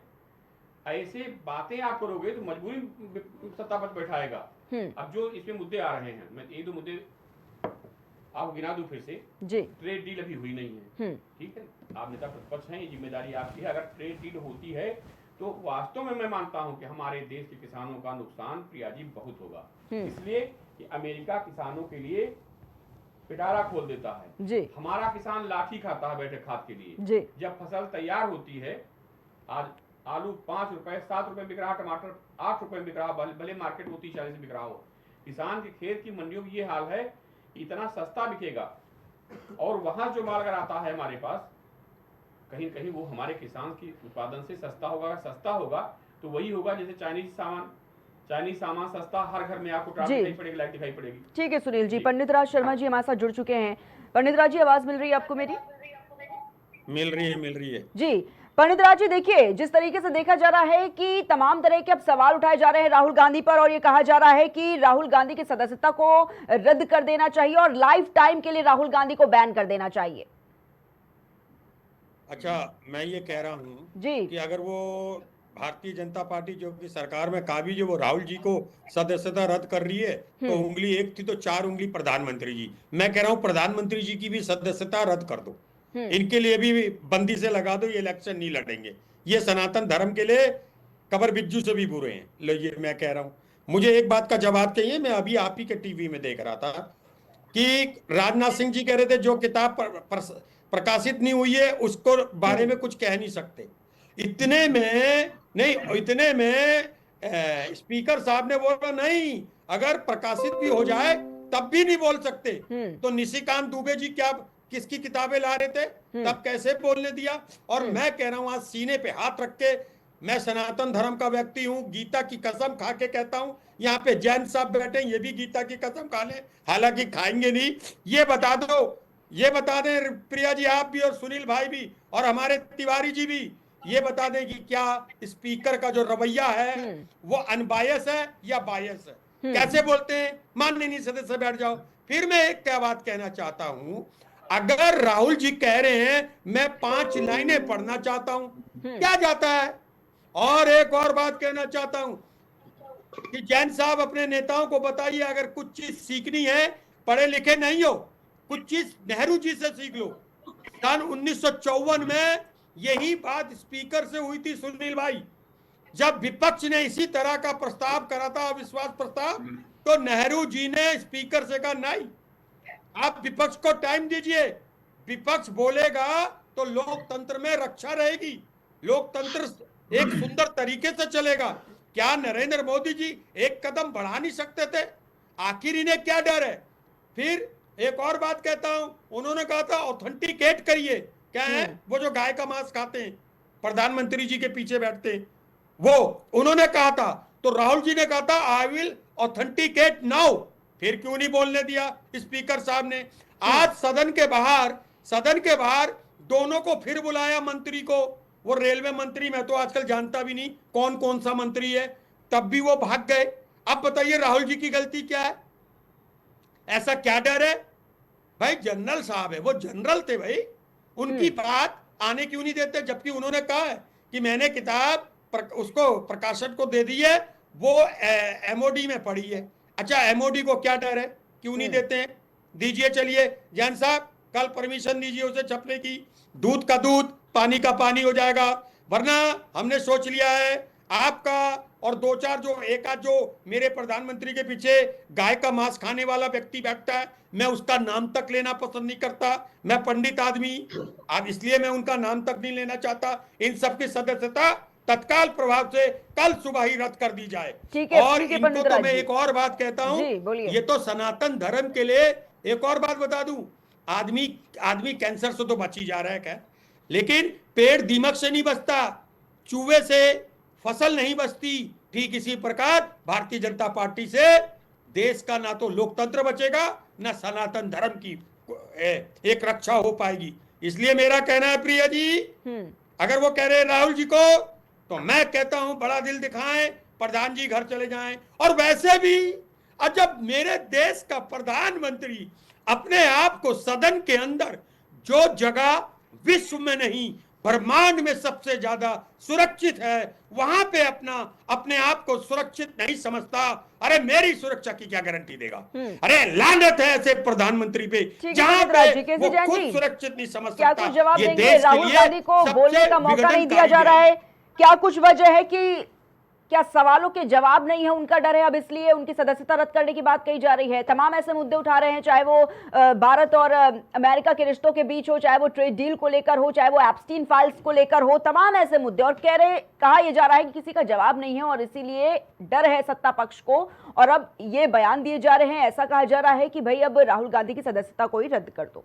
ऐसे बातें आप करोगे तो मजबूरी सत्ता पर बैठाएगा। अब जो इसमें मुद्दे आ रहे हैं, मैं एक दो मुद्दे आपको गिना दूं फिर से। जी। ट्रेड डील अभी हुई नहीं है, ठीक है, आप नेता प्रतिपक्ष हैं, ये जिम्मेदारी आपकी है। अगर ट्रेड डील होती है तो वास्तव में मैं मानता हूं कि हमारे देश के किसानों का नुकसान प्रिया जी बहुत होगा, इसलिए कि अमेरिका किसानों के लिए पिटारा खोल देता है। जी। हमारा किसान लाठी खाता है बैठक खाद के लिए। जी। जब फसल तैयार होती है, आज आलू 5 रुपए 7 रुपए बिक रहा, टमाटर 8 रुपए बिक रहा, भले मार्केट में 30-40 बिक रहा हो। किसान के खेत की मंडियों में ये हाल है, इतना सस्ता बिकेगा। और वहां जो माल अगर आता है हमारे पास कहीं न कहीं वो हमारे किसान की उत्पादन से सस्ता होगा तो वही होगा जैसे चाइनीज सामान सस्ता, हर घर में आपको ट्रैफिक दिखाई पड़ेगी, लाइट दिखाई पड़ेगी। ठीक है सुनील जी, पंडित राज शर्मा जी हमारे साथ जुड़ चुके हैं। पंडित राज जी, आवाज मिल रही है आपको मेरी? मिल रही है जी। पंडित राज जी, देखिए जिस तरीके से देखा जा रहा है कि तमाम तरह के अब सवाल उठाए जा रहे हैं राहुल गांधी पर, और ये कहा जा रहा है कि राहुल गांधी की सदस्यता को रद्द कर देना चाहिए और लाइफ टाइम के लिए राहुल गांधी को बैन कर देना चाहिए। अच्छा, मैं ये कह रहा हूँ जी कि अगर वो भारतीय जनता पार्टी जो कि सरकार में काबिज है वो राहुल जी को सदस्यता रद्द कर रही है तो उंगली एक थी तो 4 उंगली प्रधानमंत्री जी। मैं कह रहा हूँ प्रधानमंत्री जी की भी सदस्यता रद्द कर दो, इनके लिए भी बंदी से लगा दो, ये इलेक्शन नहीं लड़ेंगे, ये सनातन धर्म के लिए कबर बिज्जू से भी बुरे हैं। लो ये मैं कह रहा हूँ। मुझे एक बात का जवाब चाहिए, मैं अभी आप ही के टीवी में देख रहा था कि राजनाथ सिंह जी कह रहे थे जो किताब प्रकाशित नहीं हुई है उसको बारे में कुछ कह नहीं सकते। इतने में स्पीकर साहब ने बोला नहीं, अगर प्रकाशित भी हो जाए तब भी नहीं बोल सकते। तो निशिकांत दुबे जी क्या किसकी किताबें ला रहे थे, तब कैसे बोलने दिया? और मैं कह रहा हूं आज सीने पे हाथ रख के, मैं सनातन धर्म का व्यक्ति हूं, गीता की कसम खा के कहता हूं, यहाँ पे जैन साहब बैठे ये भी गीता की कसम खा लें, हालांकि खाएंगे नहीं। ये बता दो, ये बता दें प्रिया जी आप भी और सुनील भाई भी और हमारे तिवारी जी भी, ये बता दें कि क्या स्पीकर का जो रवैया है वो अनबायस है या बायस है? कैसे बोलते हैं माननीय नहीं सदस्य बैठ जाओ। फिर मैं एक क्या बात कहना चाहता हूं, अगर राहुल जी कह रहे हैं मैं 5 लाइनें पढ़ना चाहता हूं, क्या जाता है? और एक और बात कहना चाहता हूं कि जैन साहब अपने नेताओं को बताइए, अगर कुछ चीज सीखनी है, पढ़े लिखे नहीं हो, कुछ चीज नेहरू जी से सीख लो। सन 1954 में यही बात स्पीकर से हुई थी सुनील भाई, जब विपक्ष ने इसी तरह का प्रस्ताव करा था, अविश्वास प्रस्ताव, तो नेहरू जी ने स्पीकर से कहा नहीं, आप विपक्ष को टाइम दीजिए, विपक्ष बोलेगा तो लोकतंत्र में रक्षा रहेगी, लोकतंत्र एक सुंदर तरीके से चलेगा। क्या नरेंद्र मोदी जी एक कदम बढ़ा नहीं सकते थे? आखिर इन्हें क्या डर है? फिर एक और बात कहता हूं, उन्होंने कहा था ऑथेंटिकेट करिए, क्या है वो जो गाय का मांस खाते हैं, प्रधानमंत्री जी के पीछे बैठते हैं, वो उन्होंने कहा था। तो राहुल जी ने कहा था आई विल ऑथेंटिकेट नाउ, फिर क्यों नहीं बोलने दिया स्पीकर साहब ने? आज सदन के बाहर दोनों को फिर बुलाया, मंत्री को, वो रेलवे मंत्री, मैं तो आजकल जानता भी नहीं कौन कौन सा मंत्री है, तब भी वो भाग गए। अब बताइए राहुल जी की गलती क्या है? ऐसा क्या डर है भाई? जनरल साहब है, वो जनरल थे भाई, उनकी बात आने क्यों नहीं देते? जबकि उन्होंने कहा है कि मैंने किताब उसको प्रकाशक को दे दी है, वो एमओडी में पढ़ी है। अच्छा, एमओडी को क्या डर है, क्यों नहीं देते हैं? दीजिए, चलिए जैन साहब कल परमिशन दीजिए उसे छपने की, दूध का दूध पानी का पानी हो जाएगा। वरना हमने सोच लिया है आपका और 2-4 जो एक आध जो मेरे प्रधानमंत्री के पीछे गाय का मांस खाने वाला व्यक्ति बैठता है, मैं उसका नाम तक लेना पसंद नहीं करता, मैं पंडित आदमी, अब इसलिए मैं उनका नाम तक नहीं लेना चाहता। इन सबकी सदस्यता तत्काल प्रभाव से कल सुबह ही रद्द कर दी जाए। और इनको तो मैं एक और बात कहता हूं, ये तो सनातन धर्म के लिए, एक और बात बता दूं, आदमी कैंसर से तो बच ही जा रहा है, क्या, लेकिन पेड़ दीमक से नहीं बचता, चूहे से फसल नहीं बचती। ठीक इसी प्रकार भारतीय जनता पार्टी से देश का ना तो लोकतंत्र बचेगा, ना सनातन धर्म की एक रक्षा हो पाएगी। इसलिए मेरा कहना है प्रिया जी, अगर वो कह रहे हैं राहुल जी को, तो मैं कहता हूं बड़ा दिल दिखाएं, प्रधान जी घर चले जाएं। और वैसे भी जब मेरे देश का प्रधानमंत्री अपने आप को सदन के अंदर, जो जगह विश्व में नहीं ब्रह्मांड में सबसे ज्यादा सुरक्षित है, वहां पे अपने आप को सुरक्षित नहीं समझता, अरे मेरी सुरक्षा की क्या गारंटी देगा? अरे लानत है ऐसे प्रधानमंत्री पे, जहां पे वो खुद सुरक्षित नहीं समझ सकता। क्या कुछ जवाब देंगे? राहुल गांधी को बोलने का मौका नहीं दिया जा रहा है, क्या कुछ वजह है कि क्या सवालों के जवाब नहीं है, उनका डर है, अब इसलिए उनकी सदस्यता रद्द करने की बात कही जा रही है? तमाम ऐसे मुद्दे उठा रहे हैं, चाहे वो भारत और अमेरिका के रिश्तों के बीच हो, चाहे वो ट्रेड डील को लेकर हो, चाहे वो एप्स्टीन फाइल्स को लेकर हो, तमाम ऐसे मुद्दे। और कहा यह जा रहा है कि किसी का जवाब नहीं है और इसीलिए डर है सत्ता पक्ष को, और अब ये बयान दिए जा रहे हैं, ऐसा कहा जा रहा है कि भाई अब राहुल गांधी की सदस्यता को ही रद्द कर दो।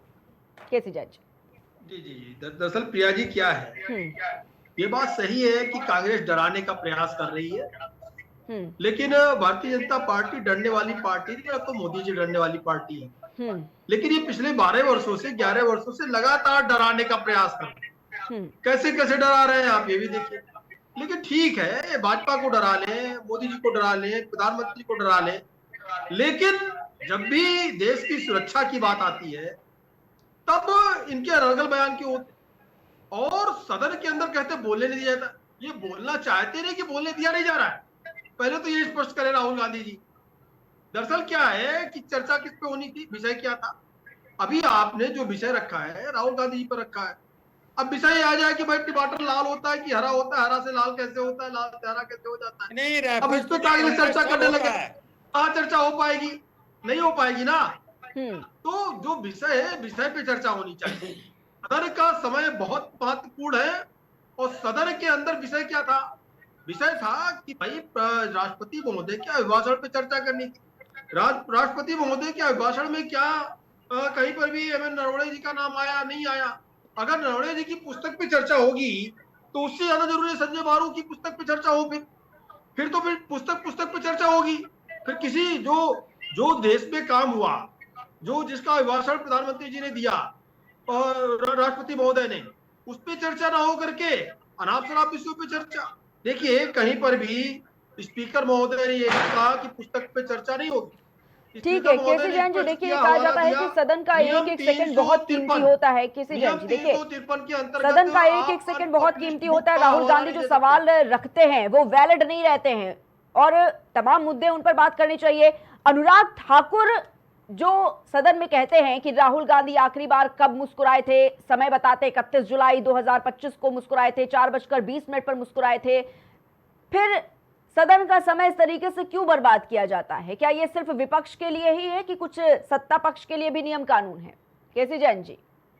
कैसी जज? जी जी जी, दरअसल प्रिया जी क्या है, ये बात सही है कि कांग्रेस डराने का प्रयास कर रही है, लेकिन भारतीय जनता पार्टी डरने वाली पार्टी नहीं, अब तो मोदी जी डरने वाली पार्टी है। लेकिन ये पिछले 12 वर्षों से 11 वर्षों से लगातार डराने का प्रयास कर रहे हैं। कैसे कैसे डरा रहे हैं आप ये भी देखिए। लेकिन ठीक है, भाजपा को डरा लें, मोदी जी को डरा लें, प्रधानमंत्री को डरा लें, लेकिन जब भी देश की सुरक्षा की बात आती है तब इनके अरगल बयान क्यों होते, और सदन के अंदर कहते बोलने नहीं दिया जाता। ये बोलना चाहते नहीं कि बोलने दिया नहीं जा रहा है, पहले तो ये स्पष्ट करें राहुल गांधी जी। दरअसल क्या है कि चर्चा किस पे होनी थी, विषय क्या था। अभी आपने जो विषय रखा है राहुल गांधी जी पर रखा है, अब विषय आ जाए कि भाई टमाटर लाल होता है कि हरा होता है, हरा से लाल कैसे होता है, लाल से हरा कैसे हो जाता है। नहीं, अब इस पे कांग्रेस चर्चा करने लगे, कहाँ चर्चा हो पाएगी, नहीं हो पाएगी ना। तो जो विषय है विषय पे चर्चा होनी चाहिए। सदन का समय बहुत महत्वपूर्ण है, और सदन के अंदर विषय क्या था, विषय था कि भाई राष्ट्रपति महोदय के अभिभाषण पे चर्चा करनी थी। राष्ट्रपति महोदय के अभिभाषण में क्या कहीं पर भी एम एन नरवणे जी का नाम आया, नहीं आया। अगर नरवणे जी की पुस्तक पे चर्चा होगी तो उससे ज्यादा जरूरी है संजय बारू की पुस्तक पे चर्चा हो, फिर तो फिर पुस्तक पे चर्चा होगी। फिर किसी जो देश में काम हुआ, जो जिसका अभिभाषण प्रधानमंत्री जी ने दिया और राष्ट्रपति महोदय ने, उस पर चर्चा ना हो करके अनाप शनाप विषयों पे चर्चा। देखिए कहीं पर भी स्पीकर महोदय ने ये कहा कि पुस्तक पे चर्चा नहीं होगी। ठीक है केसी जैन जी, देखिए कहा जाता है कि सदन का एक एक सेकंड बहुत कीमती होता है। केसी जैन जी देखिए, सदन का एक एक सेकंड बहुत कीमती होता है। राहुल गांधी जो सवाल रखते हैं वो वैलिड नहीं रहते हैं, और तमाम मुद्दे उन पर बात करनी चाहिए। अनुराग ठाकुर जो सदन में कहते हैं कि राहुल गांधी आखिरी बार कब मुस्कुराए थे, समय बताते 31 जुलाई 2025 को मुस्कुराए थे, 4:20 पर मुस्कुराए थे। फिर सदन का समय इस तरीके से क्यों बर्बाद किया जाता है? क्या ये सिर्फ विपक्ष के लिए ही है कि कुछ सत्ता पक्ष के लिए भी नियम कानून है? केसी जैन जी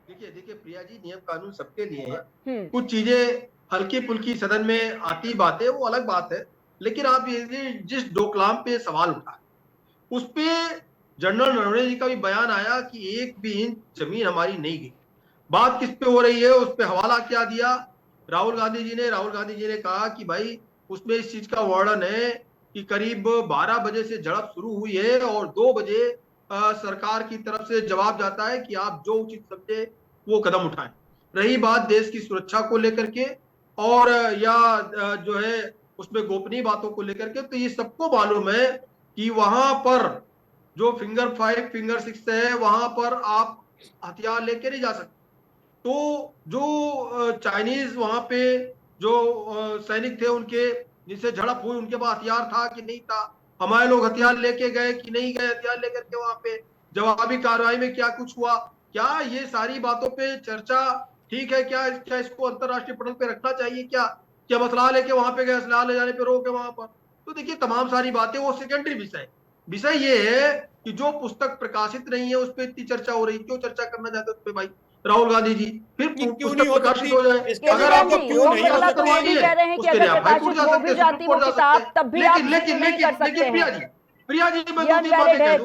देखिए प्रिया जी, नियम कानून सबके लिए है। कुछ चीजें हल्की फुल्की सदन में आती बातें वो अलग बात है, लेकिन आप ये जिस डोकलाम पे सवाल उठा उस पे जनरल नरवणे जी का भी बयान आया कि 1 भी इंच जमीन हमारी नहीं गई। बात किस पे हो रही है, उस पे हवाला क्या दिया राहुल गांधी जी ने कहा कि भाई उसमें इस चीज का वर्णन है कि करीब 12 बजे से झड़प शुरू हुई है और 2 बजे सरकार की तरफ से जवाब जाता है कि आप जो उचित समझे वो कदम उठाएं। रही बात देश की सुरक्षा को लेकर के और या जो है उसमें गोपनीय बातों को लेकर के, तो ये सबको मालूम है कि वहां पर जो फिंगर 5 फिंगर 6 है वहां पर आप हथियार लेके नहीं जा सकते। तो जो चाइनीज वहां पे जो सैनिक थे उनके जिनसे झड़प हुई, उनके पास हथियार था कि नहीं था, हमारे लोग हथियार लेके गए कि नहीं गए हथियार लेकर के वहां पे, जवाबी कार्रवाई में क्या कुछ हुआ, क्या ये सारी बातों पे चर्चा ठीक है? क्या इसको अंतरराष्ट्रीय पटल पे रखना चाहिए? क्या मसला लेके वहां पे गए, असला ले जाने पे रोक है वहां पर? तो देखिए तमाम सारी बातें वो सेकेंडरी विषय ये है कि जो पुस्तक प्रकाशित नहीं है उस पर इतनी चर्चा हो रही, क्यों चर्चा करना चाहते उस पर भाई राहुल गांधी जी? फिर पुस्तक प्रकाशित हो जाए, अगर आपको क्यों नहीं हो सकता प्रिया जी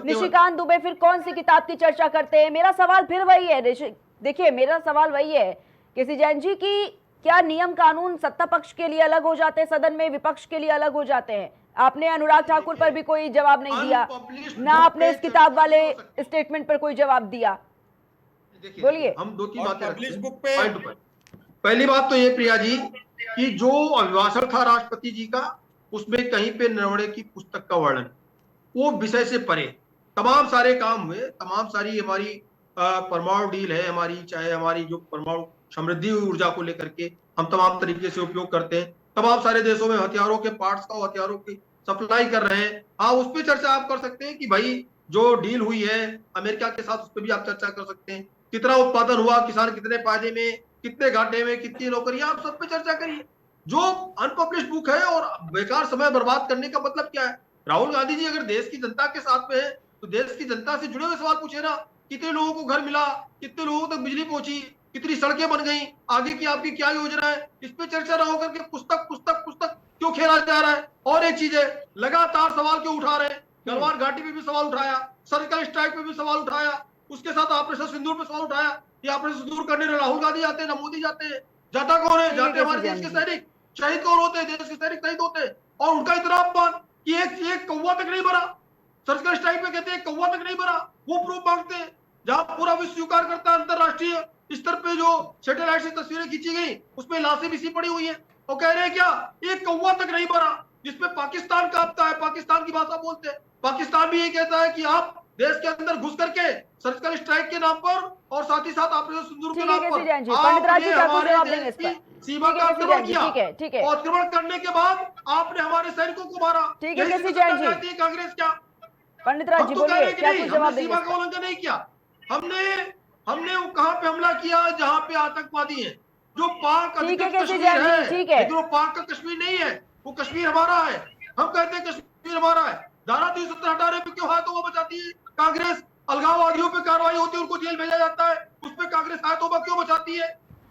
निशिकांत दुबे फिर कौन सी किताब की चर्चा करते हैं? मेरा सवाल फिर वही है, देखिए मेरा सवाल वही है केसी जैन जी की, क्या नियम कानून सत्ता पक्ष के लिए अलग हो जाते हैं, सदन में विपक्ष के लिए अलग हो जाते हैं? आपने अनुराग ठाकुर पर भी कोई जवाब नहीं दिया, ना आपने इस किताब वाले स्टेटमेंट पर कोई जवाब दिया। बोलिए। हम 2-3 बातें बुक पे। पहली बात तो ये प्रिया जी कि जो अभिभाषण था राष्ट्रपति जी का, उसमें कहीं पे नरवणे की पुस्तक का वर्णन, वो विषय से परे तमाम सारे काम हुए, तमाम सारी हमारी परमाणु डील है हमारी, चाहे हमारी जो परमाणु समृद्धि ऊर्जा को लेकर के हम तमाम तरीके से उपयोग करते हैं, तमाम सारे देशों में हथियारों के पार्ट्स का, हथियारों की सप्लाई कर रहे हैं। हाँ, उस पर चर्चा आप कर सकते हैं कि भाई जो डील हुई है अमेरिका के साथ, उस पर भी आप चर्चा कर सकते हैं। कितना उत्पादन हुआ, किसान कितने फायदे में, कितने घाटे में, कितनी नौकरियां, आप सब पे चर्चा करिए। जो अनपब्लिश्ड बुक है और बेकार समय बर्बाद करने का मतलब क्या है? राहुल गांधी जी अगर देश की जनता के साथ में है तो देश की जनता से जुड़े हुए सवाल पूछे ना, कितने लोगों को घर मिला, कितने लोगों तक बिजली पहुंची, कितनी सड़कें बन गई, आगे की आपकी क्या योजना है? इस पे चर्चा ना होकर के पुस्तक क्यों खेला जा रहा है? और एक चीज है, लगातार सवाल क्यों उठा रहे हैं? गलवान घाटी पे भी सवाल उठाया, सर्जिकल स्ट्राइक पे भी सवाल उठाया, उसके साथ ऑपरेशन सिंदूर पे सवाल उठाया कि ऑपरेशन सिंदूर करने राहुल गांधी जाते हैं, न मोदी जाते हैं। जाता कौन है? जाते हमारे देश के सैनिक। शहीद कौन होते हैं? देश के सैनिक शहीद होते हैं। और उनका इतना अपमान कि एक कौवा तक नहीं भरा। सर्जिकल स्ट्राइक में कहते हैं कौवा तक नहीं भरा, वो प्रूफ मांगते हैं। जहां पूरा विश्व स्वीकार करता है, अंतरराष्ट्रीय स्तर पे जो सैटेलाइट से तस्वीरें खींची गई उसमें लाशें भी पड़ी हुई है, वो कह रहे हैं क्या एक कौवा तक नहीं भरा, जिसमें पाकिस्तान कांपता है, पाकिस्तान की भाषा बोलते हैं। पाकिस्तान भी ये कहता है कि आप देश के अंदर घुस करके सर्जिकल स्ट्राइक के नाम पर और साथ ही साथ ऑपरेशन सिंदूर के नाम पर आपने हमारे देश की सीमा का अतिक्रमण किया। और अतिक्रमण करने के बाद आपने हमारे सैनिकों को मारा। कांग्रेस क्या पंडित राज जी बोलिए, क्या कुछ जवाब देंगे? सीमा का उल्लंघन नहीं किया हमने कहां पे हमला किया? जहां पे आतंकवादी है, जो पाक अधिकृत कश्मीर है, लेकिन वो पाक का कश्मीर नहीं है, वो कश्मीर हमारा है। हम कहते हैं कश्मीर हमारा है। धारा 370 हटाने पे क्यों हाथों बचाती है कांग्रेस? अलगाववादियों पे कार्रवाई होती है, उनको जेल भेजा जाता है, उस पे कांग्रेस हाथों क्यों बचाती है?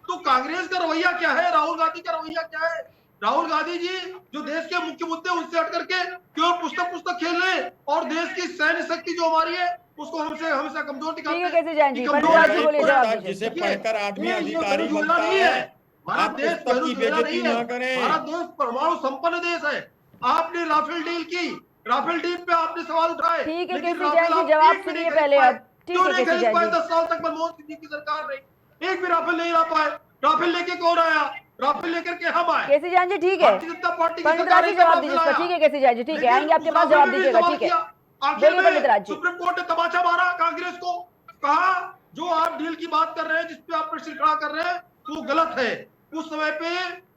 तो कांग्रेस का रवैया क्या है? राहुल गांधी का रवैया क्या है? राहुल गांधी जी जो देश के मुख्य मुद्दे उनसे हट करके क्यों पुस्तक खेल रहे हैं और देश की सैन्य शक्ति जो हमारी है उसको हमसे हमेशा कमजोर दिखाते हैं। जिसे पढ़कर आदमी अधिकारी बनता है। भारत देश बेइज्जती ना करें। भारत देश परमाणु संपन्न देश है। आपने राफेल डील की, राफेल डील पे आपने सवाल उठाए। ठीक है केसी जैन जी, जवाब सुनिए पहले अब। ठीक है केसी जैन जी, 10 साल तक मनमोहन सिंह की सरकार रही, एक भी राफेल नहीं ला पाए। राफेल लेके कौन आया? राफेल लेकर के हम आए। केसी जैन जी ठीक है, पंडित राज जी जवाब दीजिए इसका। ठीक है केसी जैन जी, ठीक है, आएंगे आपके पास, जवाब दीजिएगा। ठीक है बोलिए पंडित राज जी। सुप्रीम कोर्ट ने तमाचा मारा कांग्रेस को, कहा जो आप डील की बात कर रहे हैं, जिसपे आप प्रश्न खड़ा कर रहे हैं, वो गलत है। उस समय पे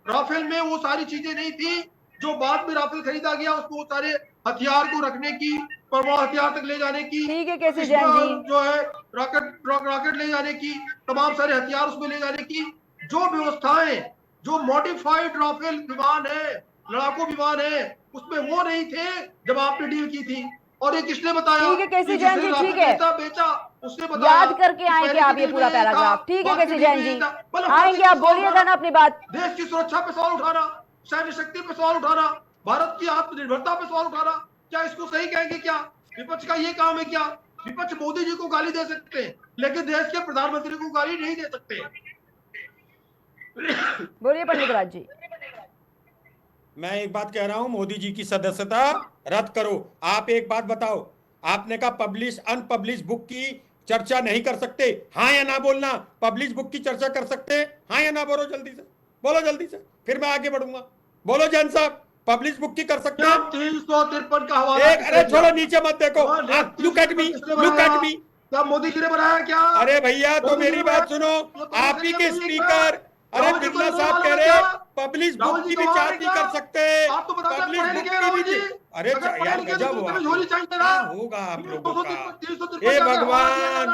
राफेल में वो सारी चीजें नहीं थी जो बाद में राफेल खरीदा गया, उसको वो सारे हथियार को रखने की, परमाणु हथियार तक ले जाने की, ठीक है केसी जैन जी, जो है रॉकेट ले जाने की, तमाम सारे हथियार उसमें ले जाने की जो व्यवस्थाएं, जो मॉडिफाइड राफेल विमान है, लड़ाकू विमान है, उसमें वो नहीं थे जब आपने डील की थी। और ये किसने बताया? ठीक है केसी जैन जी, ठीक है, बेचा उसने बताया। याद करके आएंगे आप ये पूरा पैराग्राफ। ठीक है केसी जैन जी, आएंगे आप, बोलिएगा ना अपनी बात। देश की सुरक्षा पे सवाल उठाना, सैन्य शक्ति पे सवाल उठाना, भारत की आत्मनिर्भरता पे सवाल उठाना, क्या इसको सही कहेंगे? क्या विपक्ष का ये काम है? क्या विपक्ष मोदी जी को गाली दे सकते हैं लेकिन देश के प्रधानमंत्री को गाली नहीं दे सकते? बोलिए पंडित राज जी। मैं एक बात कह रहा हूं, मोदी जी की सदस्यता रद्द करो। आप एक बात बताओ, आपने कहा पब्लिश अनपब्लिश बुक की चर्चा नहीं कर सकते, हाँ या ना बोलना। पब्लिश बुक की चर्चा कर सकते हैं, हाँ या ना? बोलो जल्दी से, बोलो जल्दी से, फिर मैं आगे बढ़ूंगा। बोलो जैन साहब, पब्लिश बुक की कर सकते हैं? 353 का हवाला। अरे छोड़ो, नीचे मत देखो, look at me, look at me. क्या मोदी जी ने बनाया क्या? अरे भैया तो मेरी बात सुनो, आप ही के स्पीकर, अरे बिरला साहब कह रहे पब्लिश बुक की भी चार्ज नहीं कर सकते, पब्लिश बुक की भी। अरे यार गजब होगा आप लोगों का। हे भगवान,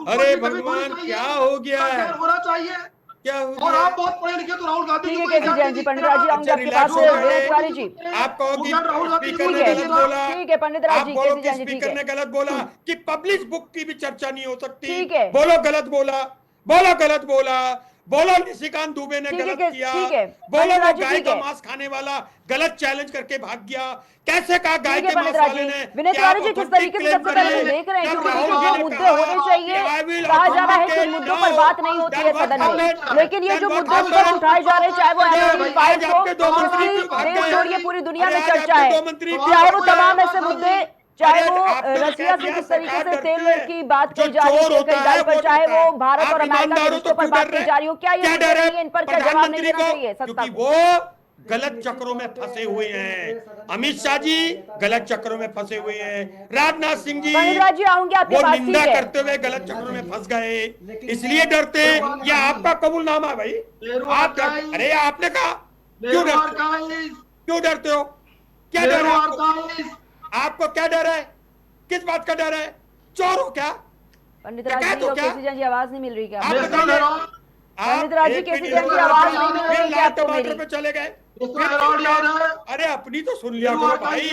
अरे भगवान क्या हो गया है? होना चाहिए क्या हो गया? और आप बहुत पढ़े लिखे तो राहुल गांधी। ठीक है केसी जैन जी, पंडित राज जी आऊंगे आपके पास। विनोद तिवारी जी, आप कहो कि स्पीकर ने गलत बोला। ठीक है पंडित राज जी, केसी जैन जी, स्पीकर ने गलत बोला कि पब्लिश बुक की भी चर्चा नहीं हो सकती। ठीक है, बोलो गलत बोला, बोलो गलत बोला, बोलो निशिकांत दुबे ने गलत किया, बोलो वो गाय का मांस खाने वाला गलत चैलेंज करके भाग गया। कैसे कहा गाय के मांस वाले ने? विनोद तिवारी जी किस तरीके से सबसे पहले देख रहे हैं, क्योंकि जो मुद्दे होने चाहिए, कहा जा रहा है कि मुद्दों पर बात नहीं होती है सदन में, लेकिन ये जो मुद्दे उन पर उठाए जा रहे हैं, चाहे वो MH-5 हो, देश छोड़िए पूरी दुनिया में चर्चा है, चाहे वो तमाम ऐसे मुद्दे, चाहे वो रसिया से किस तरीके से तेल की बात की जा रही है कई दाल पर, चाहे वो भारत और अमेरिका के रिश्तों पर बात की जा रही हो, क्या ये मुद्दे नहीं है? इन पर क्या जवाब नहीं देना चाहिए सत्ता को? वो गलत चक्रों में फंसे हुए हैं। अमित शाह जी गलत चक्रों में फंसे हुए हैं। राजनाथ सिंह जी वो निंदा करते हुए गलत चक्रों में फंस गए, इसलिए डरते हैं। ये आपका कबूलनामा है भाई, आप अरे आपने कहा क्यों डरते हो? क्या डर है आपको? क्या डर है? किस बात का डर है? चोर हो क्या? पंडित राज जी और केसी जैन जी आवाज नहीं मिल रही क्या? पंडित राज जी, केसी जैन की आवाज नहीं मिल रही क्या आपको मेरी? पे चले गए। अरे अपनी तो सुन लिया करो भाई।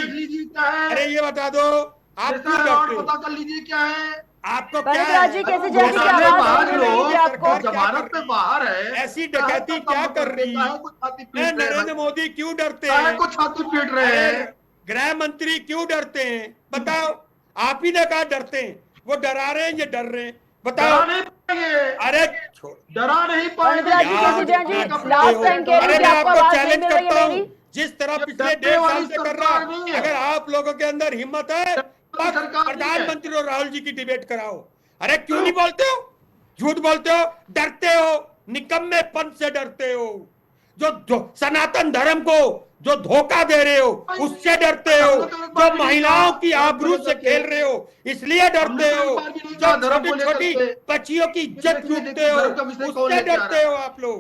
अरे ये बता दो आप क्यों डरते हो? पता कर लीजिए क्या है आपको। पंडित राज जी, केसी जैन की आवाज नहीं मिल रही आपको? जमानत पे बाहर है, ऐसी डकैती क्या कर रही है? नरेंद्र मोदी क्यों डरते हैं? कुछ छाती पीट रहे हैं। गृह मंत्री क्यों डरते हैं? बताओ, आप ही ने कहा डरते हैं। वो डरा रहे हैं, ये डर रहे हैं। बताओ, अरे डरा नहीं पंडित राज जी, कैसे जाएं जी? लास्ट टाइम कह रही अरे थी, मैं आपको आपको आवाज नहीं चैलेंज मिल रही करता है हूँ, मेरी। जिस तरह पिछले 1.5 साल से कर रहा, अगर आप लोगों के अंदर हिम्मत है, प्रधानमंत्री और राहुल जी की डिबेट कराओ। अरे क्यों नहीं बोलते हो? झूठ बोलते हो, डरते हो, निकम्मेपन से डरते हो, जो सनातन धर्म को जो धोखा दे रहे हो उससे डरते हो, जो महिलाओं की आबरू से खेल रहे हो इसलिए डरते हो, जो छोटी छोटी बच्चियों की इज्जत लूटते हो उससे डरते हो आप लोग।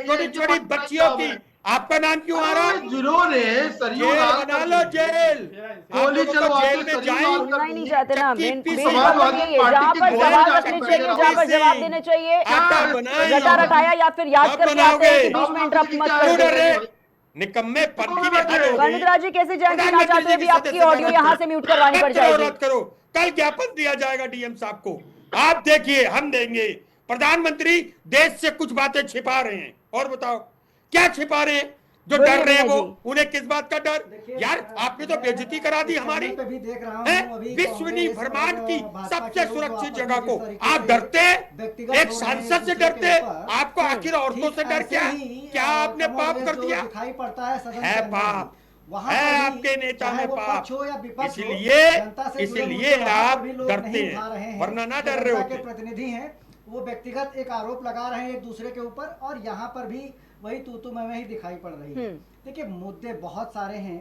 छोटी छोटी बच्चियों की, आपका नाम क्यों आ रहा है? जिन्होंने जेल बना लो, जेल। आप लोगों को जेल में जाए, सुनना ही नहीं चाहते ना। मेन समाजवादी ये जहाँ पर पार्टी सवाल के रखने चाहिए, जहाँ पर जवाब देने चाहिए, आटा बनाए, रटा रटाया या फिर याद करके आते हैं कि बीच में इंटरप्ट मत क्यों डर कर रहे? निकम्मे पन की भी हद हो गई। पंडित राज जी, कैसे जान ना चाहते हैं भी आपकी ऑडियो यहाँ से म्यूट करवानी पड़ जाएगी। रद्द करो, कल ज्ञापन दिया जाएगा डीएम साहब को, आप देखिए, हम देंगे। प्रधानमंत्री देश से कुछ बातें छिपा रहे हैं, और बताओ क्या छिपा रहे हैं? जो डर रहे हैं वो, उन्हें किस बात का डर? यार आपने तो बेइज्जती करा दी हमारी। विश्व ब्रह्मांड की सबसे सुरक्षित जगह को आप डरते, एक सांसद से डरते, आपको आखिर औरतों से डर क्या? क्या आपने पाप कर दिया? दिखाई पड़ता है सदन है पाप, है आपके नेता में पाप, इसलिए आप डरते हैं, वरना ना डर रहे होते। प्रतिनिधि हैं, वो व्यक्तिगत एक आरोप लगा रहे हैं एक दूसरे के ऊपर, और यहाँ पर भी वही तू मैं ही दिखाई पड़ रही है। देखिए, मुद्दे बहुत सारे हैं।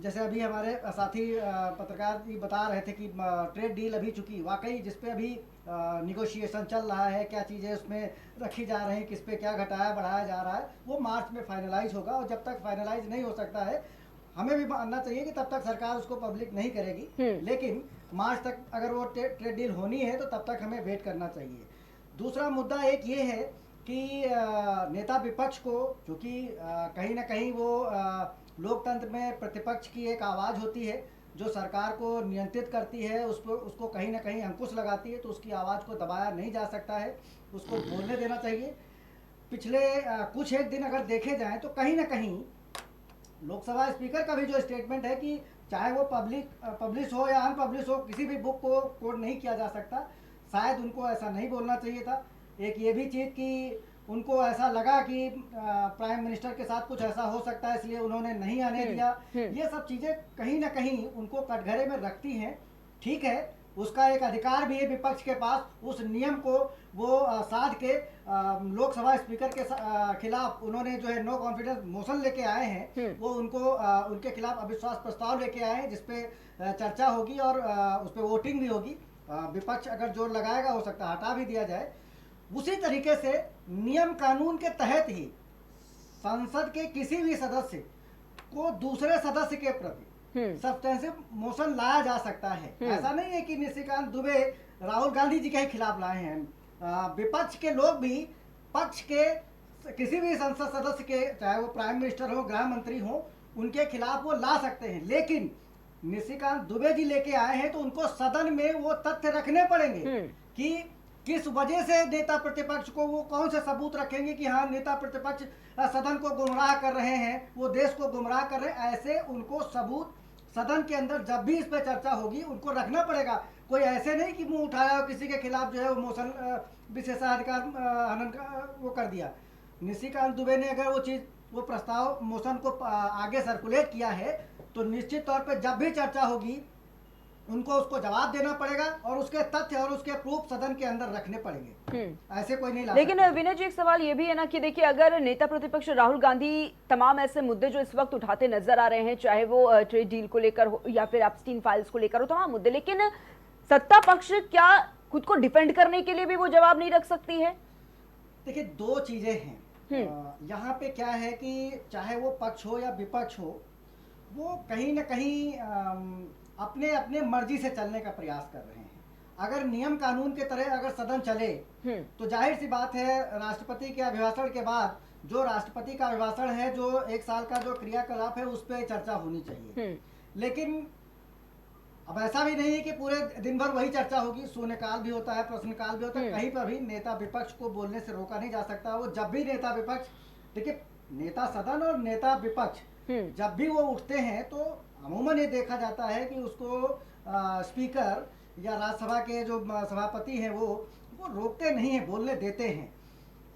जैसे अभी हमारे साथी पत्रकार जी बता रहे थे कि ट्रेड डील अभी चुकी, वाकई जिस पे अभी निगोशिएशन चल रहा है, क्या चीज़ें उसमें रखी जा रही हैं, किस पे क्या घटाया बढ़ाया जा रहा है, वो मार्च में फाइनलाइज होगा। और जब तक फाइनलाइज नहीं हो सकता है, हमें भी मानना चाहिए कि तब तक सरकार उसको पब्लिक नहीं करेगी, लेकिन मार्च तक अगर वो ट्रेड डील होनी है तो तब तक हमें वेट करना चाहिए। दूसरा मुद्दा एक ये है कि नेता विपक्ष को, क्योंकि कहीं ना कहीं वो लोकतंत्र में प्रतिपक्ष की एक आवाज़ होती है जो सरकार को नियंत्रित करती है, उसको कहीं ना कहीं अंकुश लगाती है, तो उसकी आवाज़ को दबाया नहीं जा सकता है, उसको बोलने देना चाहिए। पिछले कुछ एक दिन अगर देखे जाएं तो कहीं ना कहीं लोकसभा स्पीकर का भी जो स्टेटमेंट है कि चाहे वो पब्लिश हो या अनपब्लिश हो, किसी भी बुक को कोड नहीं किया जा सकता, शायद उनको ऐसा नहीं बोलना चाहिए था। एक ये भी चीज़ कि उनको ऐसा लगा कि प्राइम मिनिस्टर के साथ कुछ ऐसा हो सकता है, इसलिए उन्होंने नहीं आने दिया। ये सब चीज़ें कहीं ना कहीं उनको कटघरे में रखती हैं। ठीक है, उसका एक अधिकार भी है विपक्ष के पास, उस नियम को वो साध के लोकसभा स्पीकर के खिलाफ उन्होंने जो है नो कॉन्फिडेंस मोशन लेके आए हैं, वो उनको उनके खिलाफ अविश्वास प्रस्ताव लेके आए हैं, जिसपे चर्चा होगी और उस पर वोटिंग भी होगी। विपक्ष अगर जोर लगाएगा, हो सकता है हटा भी दिया जाए। उसी तरीके से नियम कानून के तहत ही संसद के किसी भी सदस्य को दूसरे सदस्य के प्रति सब्सटेंसिव मोशन लाया जा सकता है। ऐसा नहीं है कि निशिकांत दुबे राहुल गांधी जी के ही खिलाफ लाए हैं। विपक्ष के लोग भी पक्ष के किसी भी संसद सदस्य के, चाहे वो प्राइम मिनिस्टर हो, गृह मंत्री हो, उनके खिलाफ वो ला सकते हैं। लेकिन निशिकांत दुबे जी लेके आए हैं तो उनको सदन में वो तथ्य रखने पड़ेंगे कि किस वजह से नेता प्रतिपक्ष को, वो कौन से सबूत रखेंगे कि हाँ नेता प्रतिपक्ष सदन को गुमराह कर रहे हैं, वो देश को गुमराह कर रहे हैं। ऐसे उनको सबूत सदन के अंदर जब भी इस पर चर्चा होगी उनको रखना पड़ेगा। कोई ऐसे नहीं कि मुंह उठाया और किसी के खिलाफ जो है वो मोशन विशेषाधिकार हनन वो कर दिया। निशिकांत दुबे ने अगर वो प्रस्ताव मोशन को आगे सर्कुलेट किया है तो निश्चित तौर पे जब भी चर्चा होगी उनको उसको जवाब देना पड़ेगा और उसके तथ्य और उसके प्रूफ सदन के अंदर रखने पड़ेंगे। ऐसे कोई नहीं ला लेकिन विनय जी, एक सवाल ये भी है ना कि देखिए, अगर नेता प्रतिपक्ष राहुल गांधी तमाम ऐसे मुद्दे जो इस वक्त उठाते नजर आ रहे हैं, चाहे वो ट्रेड डील को लेकर हो या फिर एप्स्टीन फाइल्स को लेकर हो, तमाम मुद्दे, लेकिन सत्ता पक्ष क्या खुद को डिफेंड करने के लिए भी वो जवाब नहीं रख सकती है? देखिए, दो चीजें हैं यहाँ पे। क्या है कि चाहे वो पक्ष हो या विपक्ष हो, वो कहीं ना कहीं अपने अपने मर्जी से चलने का प्रयास कर रहे हैं। अगर नियम कानून के तरह अगर सदन चले तो जाहिर सी बात है, राष्ट्रपति के अभिभाषण के बाद जो राष्ट्रपति का अभिभाषण है, जो 1 साल का जो क्रियाकलाप है, उस पर चर्चा होनी चाहिए। लेकिन अब ऐसा भी नहीं है कि पूरे दिन भर वही चर्चा होगी। शून्यकाल भी होता है, प्रश्नकाल भी होता है। कहीं पर भी नेता विपक्ष को बोलने से रोका नहीं जा सकता। वो जब भी नेता विपक्ष, देखिए, नेता सदन और नेता विपक्ष जब भी वो उठते हैं तो अमूमन ये देखा जाता है कि उसको स्पीकर या राज्यसभा के जो सभापति हैं वो रोकते नहीं हैं, बोलने देते हैं।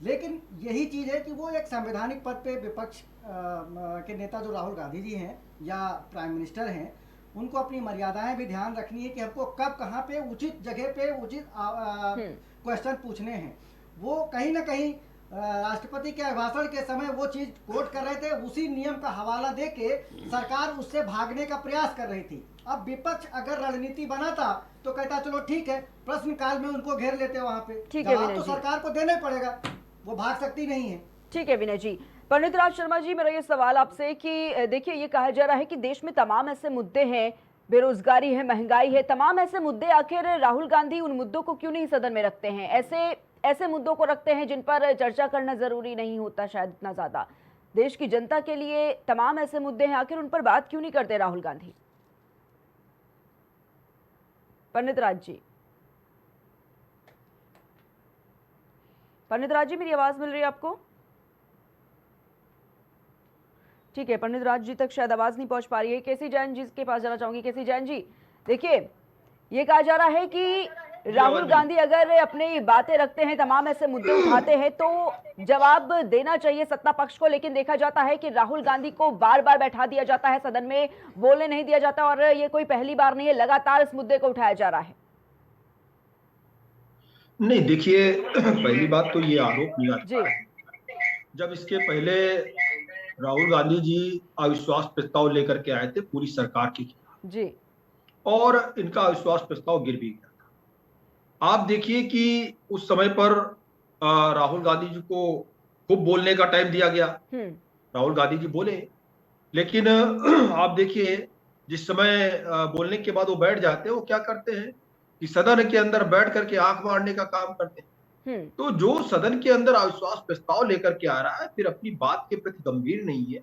लेकिन यही चीज़ है कि वो एक संवैधानिक पद पे विपक्ष के नेता जो राहुल गांधी जी हैं या प्राइम मिनिस्टर हैं, उनको अपनी मर्यादाएं भी ध्यान रखनी है कि हमको कब कहाँ पे उचित जगह पे उचित क्वेश्चन पूछने हैं। वो कहीं ना कहीं राष्ट्रपति के अभिभाषण के समय वो चीज कोट कर रहे थे, उसी नियम का हवाला दे के सरकार उससे भागने का प्रयास कर रही थी। अब विपक्ष अगर रणनीति बनाता तो कहता चलो ठीक है, प्रश्नकाल में उनको घेर लेते वहां पे, जवाब तो सरकार को देना ही पड़ेगा, वो भाग सकती नहीं है। ठीक है विनय जी। पंडित राज शर्मा जी, मेरा ये सवाल आपसे कि देखिए ये कहा जा रहा है कि देश में तमाम ऐसे मुद्दे हैं, बेरोजगारी है, महंगाई है, तमाम ऐसे मुद्दे, आखिर राहुल गांधी उन मुद्दों को क्यों नहीं सदन में रखते हैं? ऐसे मुद्दों को रखते हैं जिन पर चर्चा करना जरूरी नहीं होता शायद इतना ज्यादा। देश की जनता के लिए तमाम ऐसे मुद्दे हैं, आखिर उन पर बात क्यों नहीं करते राहुल गांधी? पंडित राज जी, पंडित राज जी मेरी आवाज मिल रही है आपको? ठीक है, पंडित राज जी तक शायद आवाज नहीं पहुंच पा रही है। केसी जैन जी के पास जाना चाहूंगी। केसी जैन जी, देखिए ये कहा जा रहा है कि राहुल गांधी अगर अपनी बातें रखते हैं, तमाम ऐसे मुद्दे उठाते हैं तो जवाब देना चाहिए सत्ता पक्ष को, लेकिन देखा जाता है कि राहुल गांधी को बार बार बैठा दिया जाता है, सदन में बोलने नहीं दिया जाता, और ये कोई पहली बार नहीं है, लगातार इस मुद्दे को उठाया जा रहा है। नहीं देखिए, पहली बात तो ये आरोप नहीं आता है। जब इसके पहले राहुल गांधी जी अविश्वास प्रस्ताव लेकर के आए थे पूरी सरकार के खिलाफ जी, और इनका अविश्वास प्रस्ताव गिर भी गया था। आप देखिए कि उस समय पर राहुल गांधी जी को खूब बोलने का टाइम दिया गया। राहुल गांधी जी बोले, लेकिन आप देखिए जिस समय बोलने के बाद वो बैठ जाते हैं, वो क्या करते हैं कि सदन के अंदर बैठ करके आंख मारने का काम करते हैं। तो जो सदन के अंदर अविश्वास प्रस्ताव लेकर के आ रहा है, फिर अपनी बात के प्रति गंभीर नहीं है,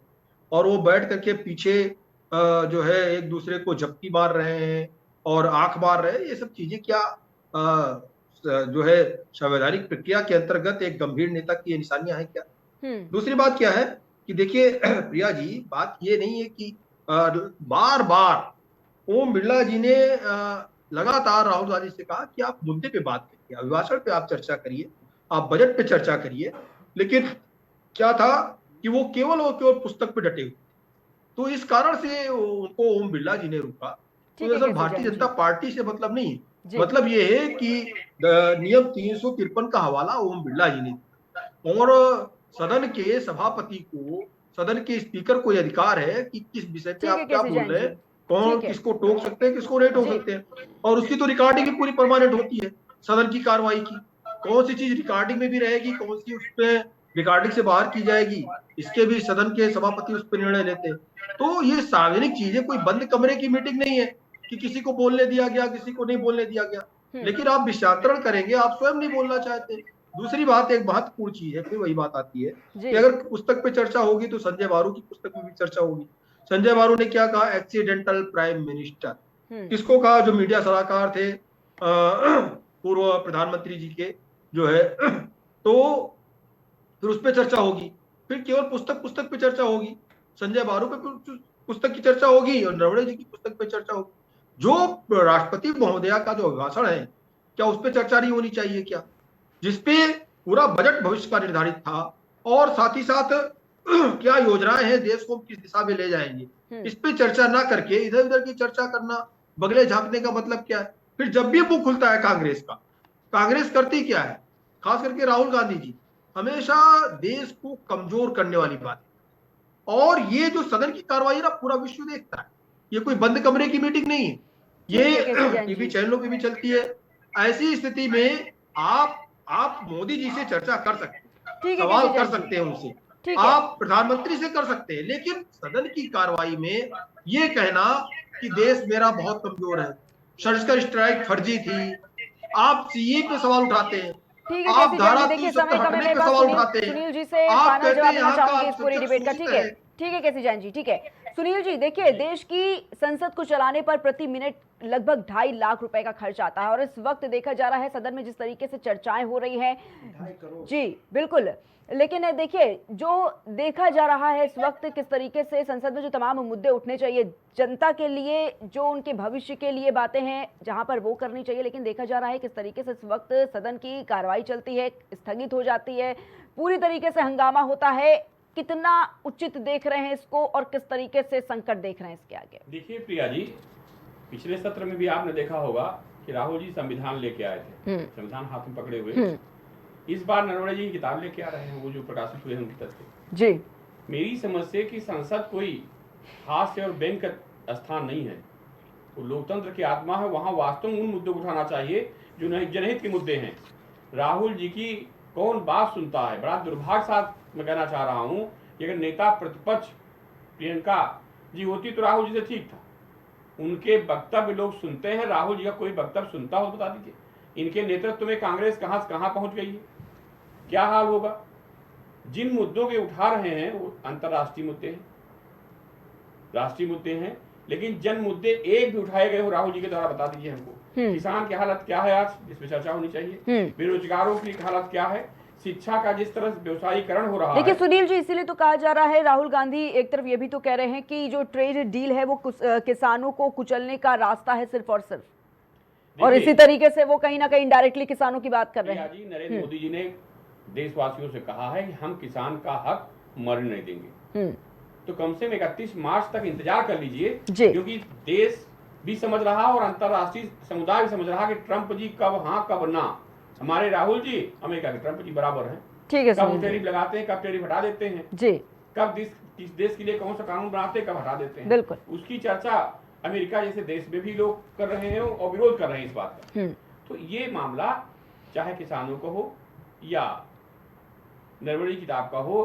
और वो बैठ करके पीछे जो है एक दूसरे को झपकी मार रहे हैं और आंख मार रहे हैं, ये सब चीजें क्या जो है संवैधानिक प्रक्रिया के अंतर्गत एक गंभीर नेता की निशानियां हैं क्या? दूसरी बात क्या है कि देखिए प्रिया जी, बात ये नहीं है कि बार बार ओम बिरला जी ने लगातार राहुल गांधी से कहा कि आप मुद्दे पे बात करिए, अभिभाषण पे आप चर्चा करिए, आप बजट पे चर्चा करिए, लेकिन क्या था कि वो केवल पुस्तक पे डटे हुए। तो इस कारण से उनको ओम बिरला जी ने रोका। तो दरअसल भारतीय जनता पार्टी से मतलब नहीं है, मतलब ये है कि नियम 353 का हवाला ओम बिरला जी ने, और सदन के सभापति को, सदन के स्पीकर को यह अधिकार है कि किस विषय पे आप क्या बोल रहे हैं, कौन किसको टोक सकते हैं, किसको नहीं टोक सकते हैं, और उसकी तो रिकॉर्डिंग भी पूरी परमानेंट होती है सदन की कार्रवाई की। कौन सी चीज रिकॉर्डिंग में भी रहेगी, कौन सी उस पर रिकॉर्डिंग से बाहर की जाएगी, इसके भी सदन के सभापति उस पर निर्णय लेते हैं। तो ये सार्वजनिक चीजें, कोई बंद कमरे की मीटिंग नहीं है कि किसी को बोलने दिया गया, किसी को नहीं बोलने दिया गया। लेकिन आप विषयांतरण करेंगे, आप स्वयं नहीं बोलना चाहते। दूसरी बात, एक महत्वपूर्ण चीज है, फिर वही बात आती है कि अगर पुस्तक पे चर्चा होगी तो संजय बारू की पुस्तक में भी चर्चा होगी। संजय बारू ने क्या कहा? Accidental prime minister. किसको कहा? जो मीडिया सलाहकार थे पूर्व प्रधानमंत्री जी के जो है। तो फिर उस पर चर्चा होगी, फिर केवल पुस्तक पे चर्चा होगी, संजय बारू पे पुस्तक की चर्चा होगी और नरवणे जी की पुस्तक पे चर्चा होगी। जो राष्ट्रपति महोदया का जो अभिभाषण है, क्या उस पर चर्चा नहीं होनी चाहिए क्या? जिसपे पूरा बजट भविष्य का निर्धारित था, और साथ ही साथ क्या योजनाएं हैं, देश को किस दिशा में ले जाएंगे, इस पे चर्चा ना करके इधर उधर की चर्चा करना, बगले झांकने का मतलब क्या है? फिर जब भी मुंह खुलता है कांग्रेस का, कांग्रेस करती क्या है, खास करके राहुल गांधी जी, हमेशा देश को कमजोर करने वाली बात। और ये जो सदन की कार्रवाई ना पूरा विश्व देखता है, ये कोई बंद कमरे की मीटिंग नहीं है, ये टीवी चैनलों पे भी चलती है। ऐसी स्थिति में आप मोदी जी से चर्चा कर सकते हैं, सवाल कर सकते हैं उनसे, आप प्रधानमंत्री से कर सकते हैं, लेकिन सदन की कार्रवाई में ये कहना कि देश मेरा बहुत कमजोर है, सर्जिकल स्ट्राइक फर्जी थी, आप सीए पे सवाल उठाते हैं, आप धारा 370 हटने पे सवाल उठाते हैं, सुनील जी से आप फाइनल कहते जवाब हैं देना यहाँ चाहूंगी का इस पूरी डिबेट का। ठीक है केसी जैन जी, ठीक है। सुनील जी, देखिए देश की संसद को चलाने पर प्रति मिनट लगभग 2.5 लाख रुपए का खर्च आता है, और इस वक्त देखा जा रहा है सदन में जिस तरीके से चर्चाएं हो रही हैं, जी बिल्कुल, लेकिन देखिए, जो देखा जा रहा है इस वक्त, किस तरीके से संसद में जो तमाम मुद्दे उठने चाहिए जनता के लिए, जो उनके भविष्य के लिए बातें हैं जहां पर वो करनी चाहिए, लेकिन देखा जा रहा है किस तरीके से इस वक्त सदन की कार्रवाई चलती है, स्थगित हो जाती है, पूरी तरीके से हंगामा होता है। कितना उचित देख रहे हैं इसको और किस तरीके से संकट देख रहे हैं इसके आगे? देखिए प्रिया जी, पिछले सत्र में भी आपने देखा होगा कि राहुल जी संविधान लेके आए थे, संविधान हाथ में पकड़े हुए। इस बार नरवणे जी की किताब लेके आ रहे हैं, वो जो प्रकाशित हुए हैं उनकी तथ्य जी। मेरी समझ से कि संसद कोई हास्य और बैंक का स्थान नहीं है, वो लोकतंत्र की आत्मा है। वहां वास्तव में उन मुद्दों को उठाना चाहिए जो जनहित के मुद्दे हैं। राहुल जी की कौन बात सुनता है? बड़ा दुर्भाग्य साथ मैं कहना चाह रहा हूं कि अगर नेता प्रतिपक्ष प्रियंका जी होती तो राहुल जी से ठीक था। उनके वक्तव्य लोग सुनते हैं, राहुल जी का कोई वक्तव्य सुनता हो तो बता दीजिए। इनके नेतृत्व में कांग्रेस कहां से कहां पहुंच गई है, क्या हाल होगा? जिन मुद्दों के उठा रहे हैं वो अंतर्राष्ट्रीय मुद्दे हैं, राष्ट्रीय मुद्दे हैं, लेकिन जन मुद्दे एक भी उठाए गए हो राहुल जी के द्वारा बता दीजिए हमको। किसान की हालत क्या है आज, इस पर चर्चा होनी चाहिए। बेरोजगारों की हालत क्या है, शिक्षा का जिस तरह व्यवसायीकरण हो रहा है। देखिए सुनील जी, इसीलिए तो कहा जा रहा है, राहुल गांधी एक तरफ ये भी तो कह रहे हैं कि जो ट्रेड डील है वो किसानों को कुचलने का रास्ता है सिर्फ और सिर्फ, और इसी तरीके से वो कहीं ना कहीं इनडायरेक्टली किसानों की बात कर रहे हैं। जी, नरेंद्र मोदी जी ने देशवासियों से कहा है कि हम किसान का हक मरने नहीं देंगे। तो कम से कम 31 मार्च तक इंतजार कर लीजिए, क्योंकि देश भी समझ रहा और अंतर्राष्ट्रीय समुदाय भी समझ रहा कि ट्रंप जी कब हाँ कब ना। हमारे राहुल जी अमेरिका के ट्रंप जी बराबर हैं। ठीक है, कब टैरिफ लगाते हैं, कब टैरिफ हटा देते हैं जी, कब किस देश के लिए कौन सा कानून बनाते हैं, कब हटा देते हैं। बिल्कुल, उसकी चर्चा अमेरिका जैसे देश में भी लोग कर रहे हैं और विरोध कर रहे हैं इस बात का। तो ये मामला चाहे किसानों को हो या नरवणे किताब का हो,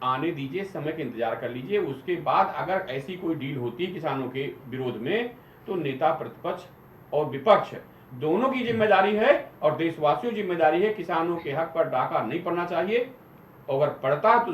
आने दीजिए, समय का इंतजार कर लीजिए। उसके बाद अगर ऐसी कोई डील होती है किसानों के विरोध में, तो नेता प्रतिपक्ष और विपक्ष दोनों की जिम्मेदारी है और देशवासियों की जिम्मेदारी है। किसानों के हक पर डाका नहीं पड़ना चाहिए, और अगर पड़ता तो